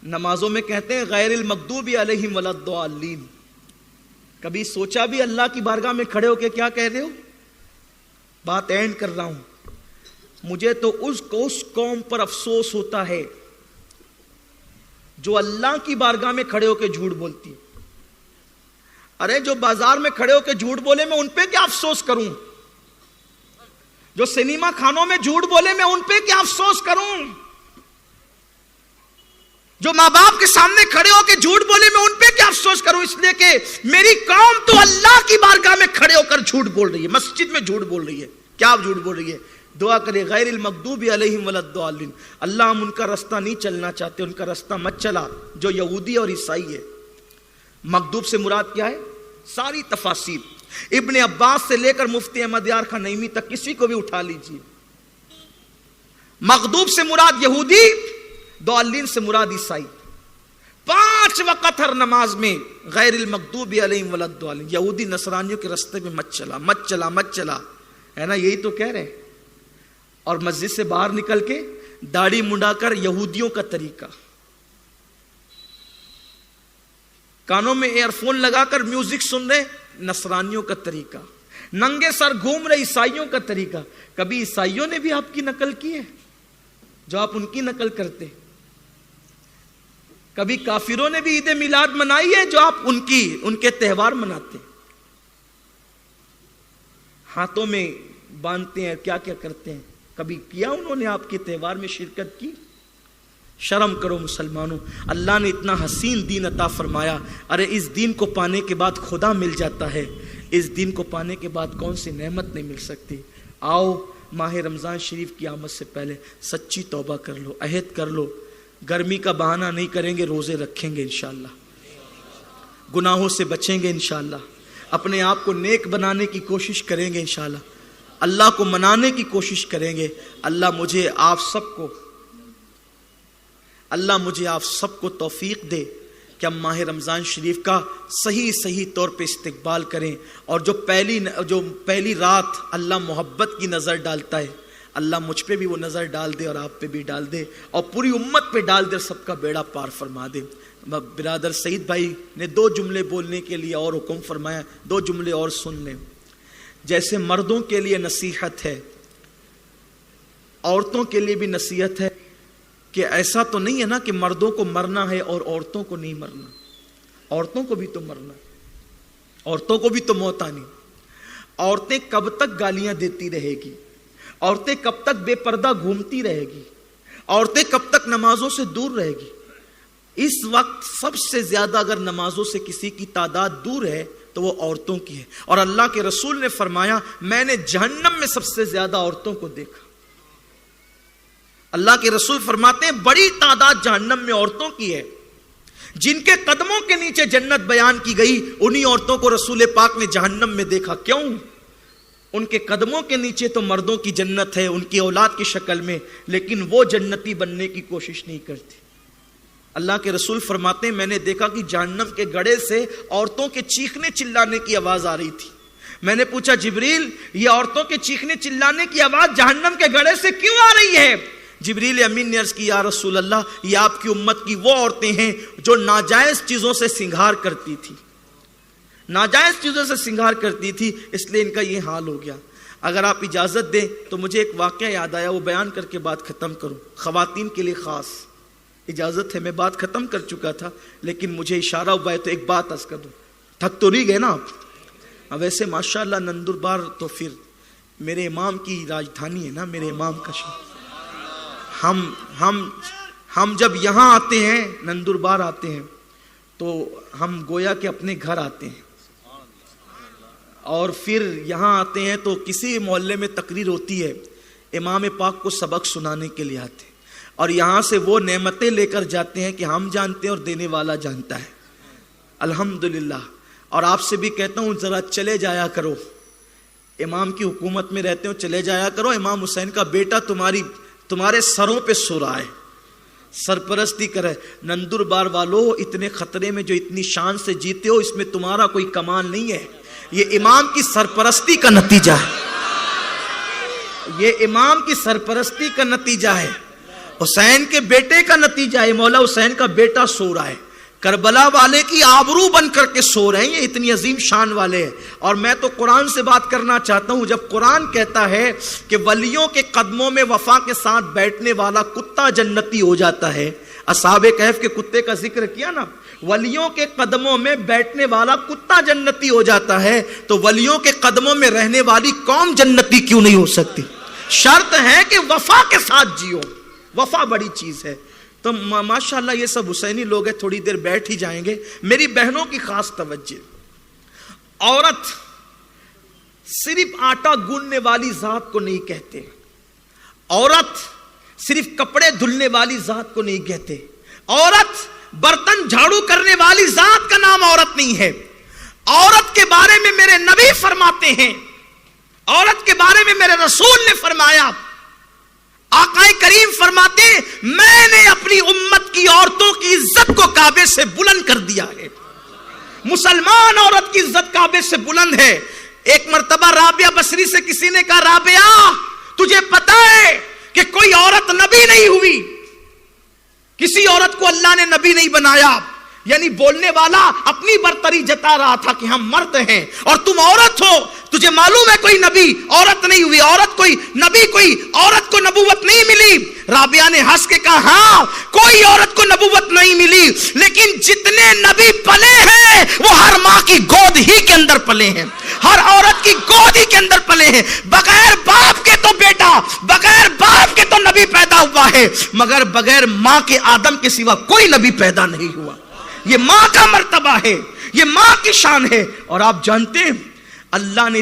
نمازوں میں کہتے ہیں غیر المغضوب علیہم ولا الضالین. کبھی سوچا بھی اللہ کی بارگاہ میں کھڑے ہو کے کیا کہہ رہے ہو؟ بات اینڈ کر رہا ہوں. مجھے تو اس قوم پر افسوس ہوتا ہے جو اللہ کی بارگاہ میں کھڑے ہو کے جھوٹ بولتی. ارے جو بازار میں کھڑے ہو کے جھوٹ بولے میں ان پہ کیا افسوس کروں؟ جو سنیما خانوں میں جھوٹ بولے میں ان پہ کیا افسوس کروں؟ جو ماں باپ کے سامنے کھڑے ہو کے جھوٹ بولے میں ان پہ کیا افسوس کروں؟ اس لیے کہ میری قوم تو اللہ کی بارگاہ میں کھڑے ہو کر جھوٹ بول رہی ہے, مسجد میں جھوٹ بول رہی ہے. کیا جھوٹ بول رہی ہے؟ دعا کرے غیر المغضوب علیہم ولا الضالین. اللہ ہم ان کا رستہ نہیں چلنا چاہتے, ان کا رستہ مت چلا جو یہودی اور عیسائی ہے. مغضوب سے مراد کیا ہے؟ ساری تفاسیر ابن عباس سے لے کر مفتی احمد یار خان نعیمی تک کسی کو بھی اٹھا لیجیے. مغضوب سے مراد یہودی, ضالین سے مراد عیسائی. 5 وقت ہر نماز میں غیر المغضوب علیہم ولا الضالین. یہودی نصرانیوں کے راستے میں مت چلا, مت چلا, مت چلا, ہے نا؟ یہی تو کہہ رہے. اور مسجد سے باہر نکل کے داڑھی منڈا کر یہودیوں کا طریقہ, کانوں میں ایئر فون لگا کر میوزک سن رہے نصرانیوں کا طریقہ, ننگے سر گھوم رہے عیسائیوں کا طریقہ. کبھی عیسائیوں نے بھی آپ کی نقل کی ہے جو آپ ان کی نقل کرتے؟ کبھی کافروں نے بھی عید میلاد منائی ہے جو آپ ان کے تہوار مناتے؟ ہاتھوں میں باندھتے ہیں, کیا کیا کرتے ہیں. کبھی کیا انہوں نے آپ کے تہوار میں شرکت کی؟ شرم کرو مسلمانوں. اللہ نے اتنا حسین دین عطا فرمایا. ارے اس دین کو پانے کے بعد خدا مل جاتا ہے, اس دین کو پانے کے بعد کون سی نعمت نہیں مل سکتی. آؤ ماہ رمضان شریف کی آمد سے پہلے سچی توبہ کر لو, عہد کر لو. گرمی کا بہانہ نہیں کریں گے, روزے رکھیں گے انشاءاللہ, گناہوں سے بچیں گے انشاءاللہ, اپنے آپ کو نیک بنانے کی کوشش کریں گے انشاءاللہ, اللہ کو منانے کی کوشش کریں گے. اللہ مجھے آپ سب کو توفیق دے کہ ہم ماہ رمضان شریف کا صحیح طور پہ استقبال کریں. اور جو پہلی رات اللہ محبت کی نظر ڈالتا ہے, اللہ مجھ پہ بھی وہ نظر ڈال دے اور آپ پہ بھی ڈال دے اور پوری امت پہ ڈال دے, سب کا بیڑا پار فرما دے. برادر سعید بھائی نے 2 جملے بولنے کے لیے اور حکم فرمایا, 2 جملے اور سن لیں. جیسے مردوں کے لیے نصیحت ہے, عورتوں کے لیے بھی نصیحت ہے کہ ایسا تو نہیں ہے نا کہ مردوں کو مرنا ہے اور عورتوں کو نہیں مرنا. عورتوں کو بھی تو مرنا ہے, عورتوں کو بھی تو موت آنی. عورتیں کب تک گالیاں دیتی رہے گی؟ عورتیں کب تک بے پردہ گھومتی رہے گی؟ عورتیں کب تک نمازوں سے دور رہے گی؟ اس وقت سب سے زیادہ اگر نمازوں سے کسی کی تعداد دور ہے تو وہ عورتوں کی ہے. اور اللہ کے رسول نے فرمایا میں نے جہنم میں سب سے زیادہ عورتوں کو دیکھا. اللہ کے رسول فرماتے ہیں بڑی تعداد جہنم میں عورتوں کی ہے. جن کے قدموں کے نیچے جنت بیان کی گئی انہی عورتوں کو رسول پاک نے جہنم میں دیکھا. کیوں؟ ان کے قدموں کے نیچے تو مردوں کی جنت ہے ان کی اولاد کی شکل میں, لیکن وہ جنتی بننے کی کوشش نہیں کرتی. اللہ کے رسول فرماتے ہیں میں نے دیکھا کہ جہنم کے گڑھے سے عورتوں کے چیخنے چلانے کی آواز آ رہی تھی. میں نے پوچھا جبریل یہ عورتوں کے چیخنے چلانے کی آواز جہنم کے گڑھے سے کیوں آ رہی ہے؟ جبریل امین نے عرض کی یا رسول اللہ یہ آپ کی امت کی وہ عورتیں ہیں جو ناجائز چیزوں سے سنگھار کرتی تھی، ناجائز چیزوں سے سنگھار کرتی تھی، اس لیے ان کا یہ حال ہو گیا۔ اگر آپ اجازت دیں تو مجھے ایک واقعہ یاد آیا، وہ بیان کر کے بات ختم کروں، خواتین کے لیے خاص اجازت ہے۔ میں بات ختم کر چکا تھا لیکن مجھے اشارہ ہوا ہے تو ایک بات عرض کر دوں۔ تھک تو نہیں گئے نا آپ؟ ویسے ماشاءاللہ نندربار تو پھر میرے امام کی راجدھانی ہے نا، میرے امام کا شہر۔ ہم جب یہاں آتے ہیں، نندربار آتے ہیں، تو ہم گویا کہ اپنے گھر آتے ہیں، اور پھر یہاں آتے ہیں تو کسی محلے میں تقریر ہوتی ہے، امام پاک کو سبق سنانے کے لیے آتے ہیں، اور یہاں سے وہ نعمتیں لے کر جاتے ہیں کہ ہم جانتے ہیں اور دینے والا جانتا ہے، الحمدللہ۔ اور آپ سے بھی کہتا ہوں ذرا چلے جایا کرو، امام کی حکومت میں رہتے ہو، چلے جایا کرو، امام حسین کا بیٹا تمہارے سروں پہ سو رہا ہے، سرپرستی کرے۔ نندربار والو، اتنے خطرے میں جو اتنی شان سے جیتے ہو، اس میں تمہارا کوئی کمال نہیں ہے، یہ امام کی سرپرستی کا نتیجہ ہے، یہ امام کی سرپرستی کا نتیجہ ہے، حسین کے بیٹے کا نتیجہ ہے۔ مولا حسین کا بیٹا سو رہا ہے، کربلا والے کی آبرو بن کر کے سو رہے ہیں، یہ اتنی عظیم شان والے ہیں۔ اور میں تو قرآن سے بات کرنا چاہتا ہوں، جب قرآن کہتا ہے کہ ولیوں کے قدموں میں وفا کے ساتھ بیٹھنے والا کتا جنتی ہو جاتا ہے، اصحاب کہف کے کتے کا ذکر کیا نا، ولیوں کے قدموں میں بیٹھنے والا کتا جنتی ہو جاتا ہے، تو ولیوں کے قدموں میں رہنے والی قوم جنتی کیوں نہیں ہو سکتی؟ شرط ہے کہ وفا کے ساتھ جیو، وفا بڑی چیز ہے۔ تو ماشاءاللہ یہ سب حسینی لوگ ہیں، تھوڑی دیر بیٹھ ہی جائیں گے۔ میری بہنوں کی خاص توجہ، عورت صرف آٹا گوننے والی ذات کو نہیں کہتے، عورت صرف کپڑے دھلنے والی ذات کو نہیں کہتے، عورت برتن جھاڑو کرنے والی ذات کا نام عورت نہیں ہے۔ عورت کے بارے میں میرے نبی فرماتے ہیں، عورت کے بارے میں میرے رسول نے فرمایا، آقا کریم فرماتے ہیں میں نے اپنی امت کی عورتوں کی عزت کو کعبے سے بلند کر دیا ہے۔ مسلمان عورت کی عزت کعبے سے بلند ہے۔ ایک مرتبہ رابعہ بصری سے کسی نے کہا رابعہ تجھے پتا ہے کہ کوئی عورت نبی نہیں ہوئی، کسی عورت کو اللہ نے نبی نہیں بنایا، یعنی بولنے والا اپنی برتری جتا رہا تھا کہ ہم مرد ہیں اور تم عورت ہو، تجھے معلوم ہے کوئی نبی عورت نہیں ہوئی، عورت کوئی نبی کوئی عورت کو نبوت نہیں ملی۔ رابعہ نے ہنس کے کہا ہاں کوئی عورت کو نبوت نہیں ملی، لیکن جتنے نبی پلے ہیں وہ ہر ماں کی گود ہی کے اندر پلے ہیں، ہر عورت کی گود ہی کے اندر پلے ہیں۔ بغیر باپ کے تو بیٹا، بغیر باپ کے تو نبی پیدا ہوا ہے، مگر بغیر ماں کے آدم کے سوا کوئی نبی پیدا نہیں ہوا۔ یہ ماں کا مرتبہ ہے، یہ ماں کی شان ہے۔ اور آپ جانتے ہیں اللہ نے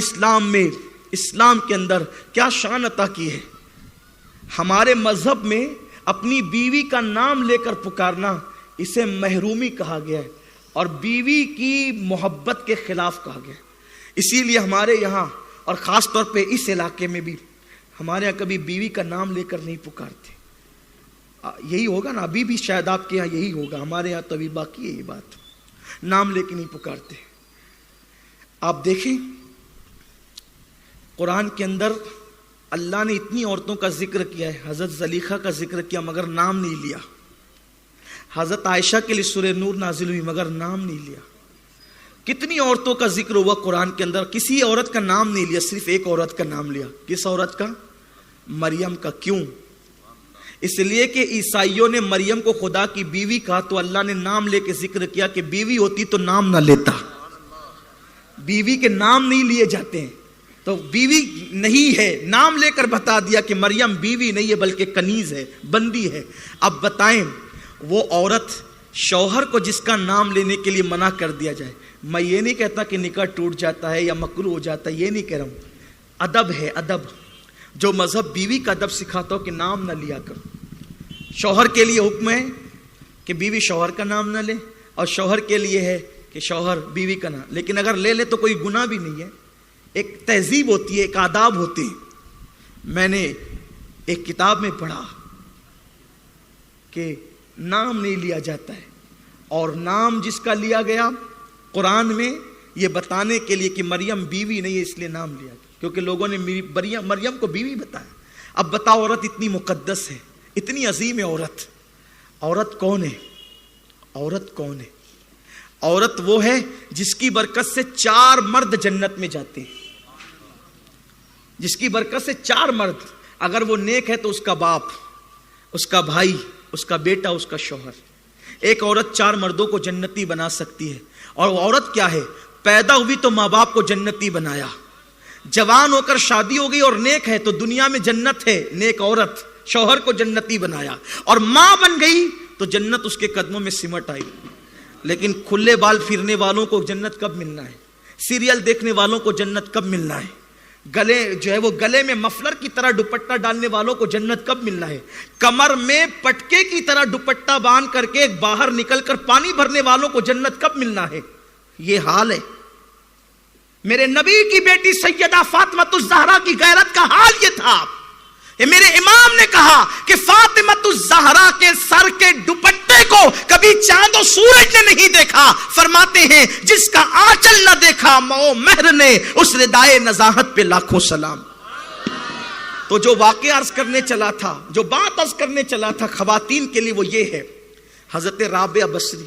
اسلام کے اندر کیا شان عطا کی ہے۔ ہمارے مذہب میں اپنی بیوی کا نام لے کر پکارنا اسے محرومی کہا گیا ہے، اور بیوی کی محبت کے خلاف کہا گیا ہے۔ اسی لیے ہمارے یہاں اور خاص طور پہ اس علاقے میں بھی ہمارے یہاں کبھی بیوی کا نام لے کر نہیں پکارتے۔ یہی ہوگا نا، ابھی بھی شاید آپ کے یہاں یہی ہوگا، ہمارے یہاں تو ابھی باقی ہے یہ بات، نام لے کے نہیں پکارتے۔ آپ دیکھیں قرآن کے اندر اللہ نے اتنی عورتوں کا ذکر کیا ہے، حضرت زلیخا کا ذکر کیا مگر نام نہیں لیا، حضرت عائشہ کے لیے سورہ نور نازل ہوئی مگر نام نہیں لیا، کتنی عورتوں کا ذکر ہوا قرآن کے اندر، کسی عورت کا نام نہیں لیا، صرف ایک عورت کا نام لیا۔ کس عورت کا؟ مریم کا۔ کیوں؟ اس لیے کہ عیسائیوں نے مریم کو خدا کی بیوی کہا تو اللہ نے نام لے کے ذکر کیا کہ بیوی ہوتی تو نام نہ لیتا، بیوی کے نام نہیں لیے جاتے ہیں، تو بیوی نہیں ہے، نام لے کر بتا دیا کہ مریم بیوی نہیں ہے بلکہ کنیز ہے، بندی ہے۔ اب بتائیں وہ عورت شوہر کو جس کا نام لینے کے لیے منع کر دیا جائے، میں یہ نہیں کہتا کہ نکاح ٹوٹ جاتا ہے یا مکروہ ہو جاتا ہے، یہ نہیں کہہ رہا ہوں، ادب ہے، ادب جو مذہب بیوی کا ادب سکھاتا ہو کہ نام نہ لیا کرو۔ شوہر کے لیے حکم ہے کہ بیوی شوہر کا نام نہ لے، اور شوہر کے لیے ہے کہ شوہر بیوی کا نام، لیکن اگر لے لے تو کوئی گناہ بھی نہیں ہے، ایک تہذیب ہوتی ہے، ایک آداب ہوتے ہیں۔ میں نے ایک کتاب میں پڑھا کہ نام نہیں لیا جاتا ہے، اور نام جس کا لیا گیا قرآن میں یہ بتانے کے لیے کہ مریم بیوی نہیں ہے اس لیے نام لیا گیا، کیونکہ لوگوں نے مریم کو بیوی بتایا۔ اب بتاؤ عورت اتنی مقدس ہے، اتنی عظیم ہے عورت. عورت کون ہے؟ عورت کون ہے؟ عورت وہ ہے جس کی برکت سے 4 مرد جنت میں جاتے ہیں. جس کی برکت سے 4 مرد, اگر وہ نیک ہے تو اس کا باپ, اس کا بھائی, اس کا بیٹا, اس کا شوہر. ایک عورت 4 مردوں کو جنتی بنا سکتی ہے. اور وہ عورت کیا ہے؟ پیدا ہوئی تو ماں باپ کو جنتی بنایا, جوان ہو کر شادی ہو گئی اور نیک ہے تو دنیا میں جنت ہے. نیک عورت شوہر کو جنتی بنایا, اور ماں بن گئی تو جنت اس کے قدموں میں سمٹ آئی. لیکن کھلے بال پھرنے والوں کو جنت کب ملنا ہے؟ سیریل دیکھنے والوں کو جنت کب ملنا ہے؟ گلے جو ہے وہ گلے میں مفلر کی طرح دوپٹہ ڈالنے والوں کو جنت کب ملنا ہے؟ کمر میں پٹکے کی طرح دوپٹہ باندھ کر کے باہر نکل کر پانی بھرنے والوں کو جنت کب ملنا ہے؟ یہ حال ہے. میرے نبی کی بیٹی سیدہ فاطمہ الزہرا کی غیرت کا حال یہ تھا. میرے امام نے کہا کہ فاطمہ الزہرا کے سر کے دوپٹے کو کبھی چاند و سورج نے نہیں دیکھا. فرماتے ہیں جس کا آنچل نہ دیکھا مو مہر نے, اس ردائے نزاہت پہ لاکھوں سلام. تو جو واقعہ عرض کرنے چلا تھا, جو بات عرض کرنے چلا تھا خواتین کے لیے, وہ یہ ہے. حضرت رابعہ بصری,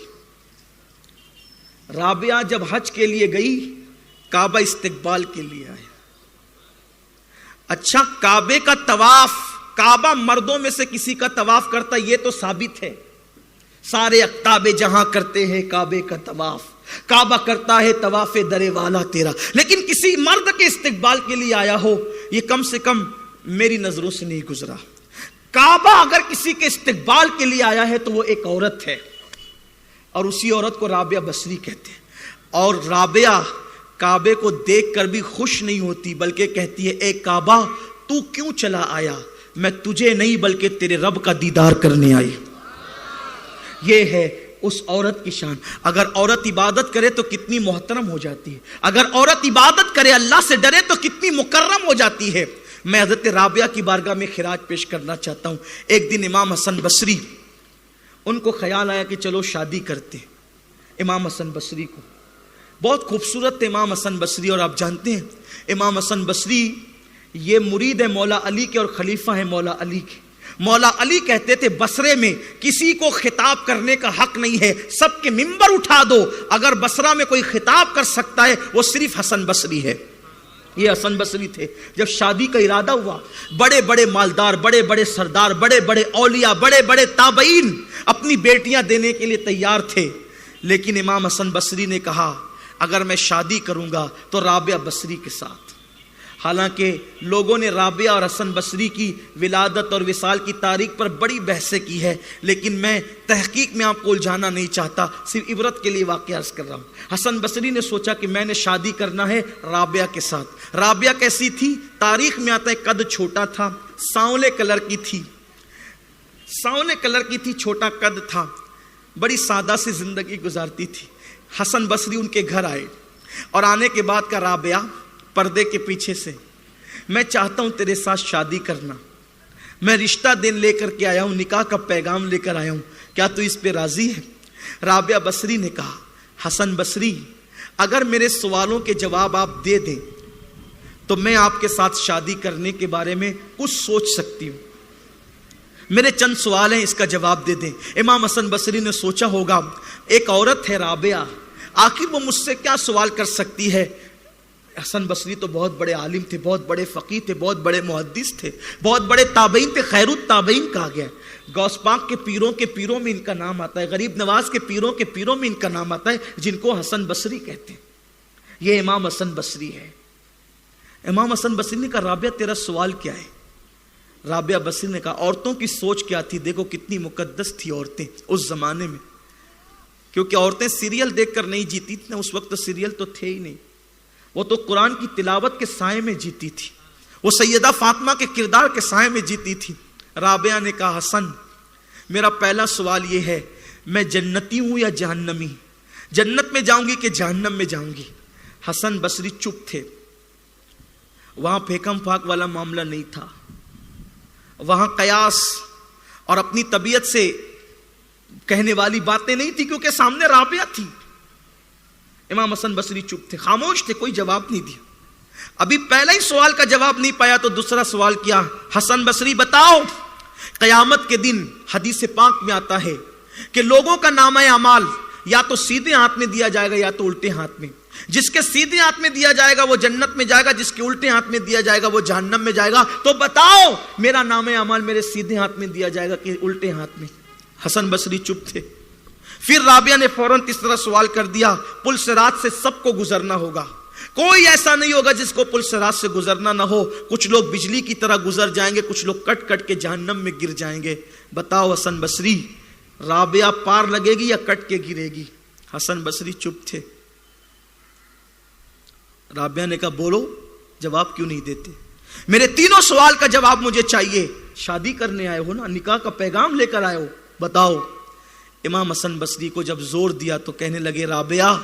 رابعہ جب حج کے لیے گئی, کعبہ استقبال کے لیے آئے. اچھا, کعبے کا طواف, کعبہ مردوں میں سے کسی کا طواف کرتا یہ تو ثابت ہے. سارے اقطاب جہاں کرتے ہیں کعبے کا طواف, کعبہ کرتا ہے طواف درے والا تیرا. لیکن کسی مرد کے استقبال کے لیے آیا ہو, یہ کم سے کم میری نظروں سے نہیں گزرا. کعبہ اگر کسی کے استقبال کے لیے آیا ہے تو وہ ایک عورت ہے, اور اسی عورت کو رابعہ بصری کہتے ہیں. اور رابعہ کعبے کو دیکھ کر بھی خوش نہیں ہوتی, بلکہ کہتی ہے اے کعبہ تو کیوں چلا آیا؟ میں تجھے نہیں بلکہ تیرے رب کا دیدار کرنے آئی. یہ ہے اس عورت کی شان. اگر عورت عبادت کرے تو کتنی محترم ہو جاتی ہے. اگر عورت عبادت کرے, اللہ سے ڈرے تو کتنی مکرم ہو جاتی ہے. میں حضرت رابعہ کی بارگاہ میں خراج پیش کرنا چاہتا ہوں. ایک دن امام حسن بصری, ان کو خیال آیا کہ چلو شادی کرتے. امام حسن بصری کو بہت خوبصورت تھے امام حسن بصری, اور آپ جانتے ہیں امام حسن بصری یہ مرید ہے مولا علی کے اور خلیفہ ہیں مولا علی کے. مولا علی کہتے تھے بصرے میں کسی کو خطاب کرنے کا حق نہیں ہے, سب کے منبر اٹھا دو. اگر بصرہ میں کوئی خطاب کر سکتا ہے وہ صرف حسن بصری ہے. یہ حسن بصری تھے. جب شادی کا ارادہ ہوا, بڑے بڑے مالدار, بڑے بڑے سردار, بڑے بڑے اولیاء, بڑے بڑے تابعین اپنی بیٹیاں دینے کے لیے تیار تھے. لیکن امام حسن بصری نے کہا اگر میں شادی کروں گا تو رابعہ بصری کے ساتھ. حالانکہ لوگوں نے رابعہ اور حسن بصری کی ولادت اور وصال کی تاریخ پر بڑی بحثیں کی ہے, لیکن میں تحقیق میں آپ کو الجھانا نہیں چاہتا, صرف عبرت کے لیے واقعہ عرض کر رہا ہوں. حسن بصری نے سوچا کہ میں نے شادی کرنا ہے رابعہ کے ساتھ. رابعہ کیسی تھی؟ تاریخ میں آتا ہے قد چھوٹا تھا, سانولے کلر کی تھی, سانولے کلر کی تھی, چھوٹا قد تھا, بڑی سادہ سی زندگی گزارتی تھی. حسن بصری ان کے گھر آئے, اور آنے کے بعد کا رابعہ پردے کے پیچھے سے, میں چاہتا ہوں تیرے ساتھ شادی کرنا, میں رشتہ دین لے کر کے آیا ہوں, نکاح کا پیغام لے کر آیا ہوں, کیا تو اس پہ راضی ہے؟ رابعہ بصری نے کہا حسن بصری اگر میرے سوالوں کے جواب آپ دے دیں تو میں آپ کے ساتھ شادی کرنے کے بارے میں کچھ سوچ سکتی ہوں. میرے چند سوال ہیں, اس کا جواب دے دیں. امام حسن بصری نے سوچا ہوگا ایک عورت ہے رابعہ, آخر وہ مجھ سے کیا سوال کر سکتی ہے. حسن بصری تو بہت بڑے عالم تھے, بہت بڑے فقیہ تھے, بہت بڑے محدث تھے, بہت بڑے تابعین تھے, خیر التابعین کہا گیا. غوث پاک کے پیروں میں ان کا نام آتا ہے, غریب نواز کے پیروں میں ان کا نام آتا ہے, جن کو حسن بصری کہتے ہیں. یہ امام حسن بصری ہے. امام حسن بصری نے کہا رابعہ تیرا سوال کیا ہے؟ رابعہ بصری نے کہا عورتوں کی سوچ کیا تھی, دیکھو کتنی مقدس تھی عورتیں اس زمانے میں, کیونکہ عورتیں سیریل دیکھ کر نہیں جیتی تھی, اس وقت تو سیریل تو تھے ہی نہیں, وہ تو قرآن کی تلاوت کے سائے میں جیتی تھی, وہ سیدہ فاطمہ کے کردار کے سائے میں جیتی تھی. رابعہ نے کہا حسن میرا پہلا سوال یہ ہے, میں جنتی ہوں یا جہنمی؟ جنت میں جاؤں گی کہ جہنم میں جاؤں گی؟ حسن بصری چپ تھے. وہاں پھیکم پھاک والا معاملہ نہیں تھا, وہاں قیاس اور اپنی طبیعت سے کہنے والی باتیں نہیں تھی, کیونکہ سامنے رابعہ تھی. امام حسن بصری چپ تھے, خاموش تھے, کوئی جواب نہیں دیا. ابھی پہلا ہی سوال کا جواب نہیں پایا تو دوسرا سوال کیا, حسن بصری بتاؤ قیامت کے دن حدیث پاک میں آتا ہے کہ لوگوں کا نامہ اعمال یا تو سیدھے ہاتھ میں دیا جائے گا یا تو الٹے ہاتھ میں. جس کے سیدھے ہاتھ میں دیا جائے گا وہ جنت میں جائے گا, جس کے الٹے ہاتھ میں دیا جائے گا وہ جہنم میں جائے گا. تو بتاؤ میرا نامہ اعمال میرے سیدھے ہاتھ میں دیا جائے گا کہ الٹے ہاتھ میں؟ حسن بصری چپ تھے. پھر رابعہ نے فوراً تیسرا سوال کر دیا, پل صراط سے سب کو گزرنا ہوگا, کوئی ایسا نہیں ہوگا جس کو پل صراط سے گزرنا نہ ہو. کچھ لوگ بجلی کی طرح گزر جائیں گے, کچھ لوگ کٹ کٹ کے جہنم میں گر جائیں گے. بتاؤ حسن بصری, رابعہ پار لگے گی یا کٹ کے گرے گی؟ حسن بصری چپ تھے. رابعہ نے کہا بولو, جواب کیوں نہیں دیتے؟ میرے تینوں سوال کا جواب مجھے چاہیے. شادی کرنے آئے ہو نا, نکاح کا پیغام لے کر آئے ہو, بتاؤ. امام حسن بصری کو جب زور دیا تو کہنے لگے رابعہ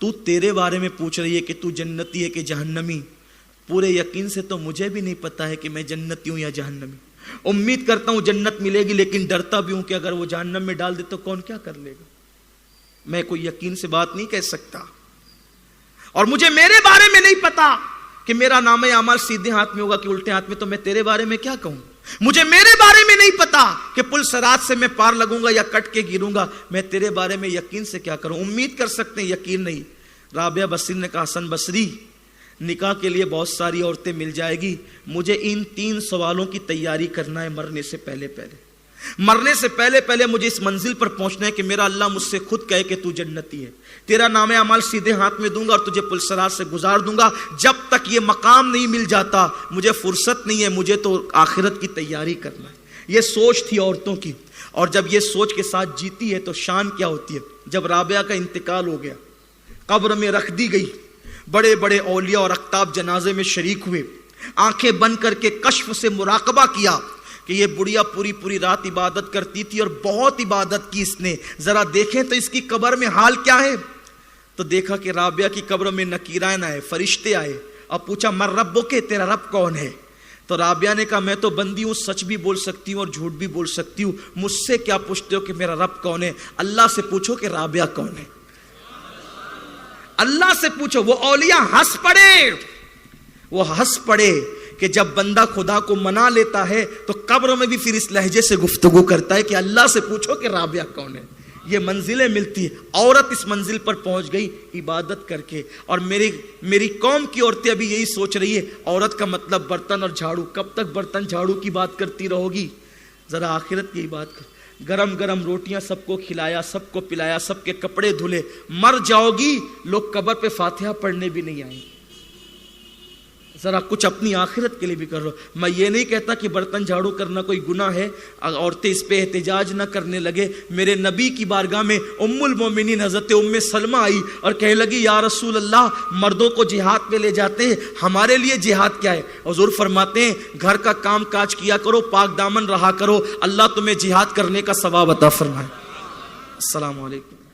تو تیرے بارے میں پوچھ رہی ہے کہ تو جنتی ہے کہ جہنمی. پورے یقین سے تو مجھے بھی نہیں پتا ہے کہ میں جنتی ہوں یا جہنمی. امید کرتا ہوں جنت ملے گی, لیکن ڈرتا بھی ہوں کہ اگر وہ جہنم میں ڈال دے تو کون کیا کر لے گا. میں کوئی یقین سے بات نہیں کہہ سکتا, اور مجھے میرے بارے میں نہیں پتا کہ میرا نامہ اعمال سیدھے ہاتھ میں ہوگا کہ الٹے ہاتھ میں. تو میں تیرے بارے میں کیا کہوں؟ مجھے میرے بارے میں نہیں پتا کہ پل صراط سے میں پار لگوں گا یا کٹ کے گروں گا. میں تیرے بارے میں یقین سے کیا کروں؟ امید کر سکتے ہیں, یقین نہیں. رابعہ بصری نے کہا حسن بصری نکاح کے لیے بہت ساری عورتیں مل جائے گی, مجھے ان 3 سوالوں کی تیاری کرنا ہے مرنے سے پہلے مجھے اس منزل پر پہنچنا ہے کہ میرا اللہ مجھ سے خود کہے کہ تو جنتی ہے, تیرا نامہ اعمال سیدھے ہاتھ میں دوں گا اور تجھے پل صراط سے گزار دوں گا. جب تک یہ مقام نہیں مل جاتا مجھے فرصت نہیں ہے, مجھے تو آخرت کی تیاری کرنا ہے. یہ سوچ تھی عورتوں کی, اور جب یہ سوچ کے ساتھ جیتی ہے تو شان کیا ہوتی ہے. جب رابعہ کا انتقال ہو گیا, قبر میں رکھ دی گئی, بڑے بڑے اولیاء اور اقطاب جنازے میں شریک ہوئے, آنکھیں بند کر کے کشف سے مراقبہ کیا کہ یہ بڑھیا پوری رات عبادت کرتی تھی اور بہت عبادت کی اس نے, ذرا دیکھیں تو اس کی قبر میں حال کیا ہے. تو دیکھا کہ رابعہ کی قبر میں نکیرین آئے, فرشتے آئے, اب پوچھا مر ربک, تیرا رب کون ہے؟ تو رابعہ نے کہا میں تو بندی ہوں, سچ بھی بول سکتی ہوں اور جھوٹ بھی بول سکتی ہوں, مجھ سے کیا پوچھتے ہو کہ میرا رب کون ہے؟ اللہ سے پوچھو کہ رابعہ کون ہے, اللہ سے پوچھو. وہ اولیاء ہنس پڑے کہ جب بندہ خدا کو منا لیتا ہے تو قبر میں بھی پھر اس لہجے سے گفتگو کرتا ہے کہ اللہ سے پوچھو کہ رابعہ کون ہے. یہ منزلیں ملتی ہے. عورت اس منزل پر پہنچ گئی عبادت کر کے, اور میری قوم کی عورتیں ابھی یہی سوچ رہی ہے عورت کا مطلب برتن اور جھاڑو. کب تک برتن جھاڑو کی بات کرتی رہو گی؟ ذرا آخرت کی بات کر. گرم گرم روٹیاں سب کو کھلایا, سب کو پلایا, سب کے کپڑے دھلے, مر جاؤ گی لوگ قبر پہ فاتحہ پڑھنے بھی نہیں آئیں گے. ذرا کچھ اپنی آخرت کے لیے بھی کر لو. میں یہ نہیں کہتا کہ برتن جھاڑو کرنا کوئی گناہ ہے, عورتیں اس پہ احتجاج نہ کرنے لگے. میرے نبی کی بارگاہ میں ام المومنین حضرت ام سلمہ آئی اور کہنے لگی یا رسول اللہ, مردوں کو جہاد پہ لے جاتے ہیں, ہمارے لیے جہاد کیا ہے؟ حضور فرماتے ہیں گھر کا کام کاج کیا کرو, پاک دامن رہا کرو, اللہ تمہیں جہاد کرنے کا ثواب عطا فرمائے. السلام علیکم.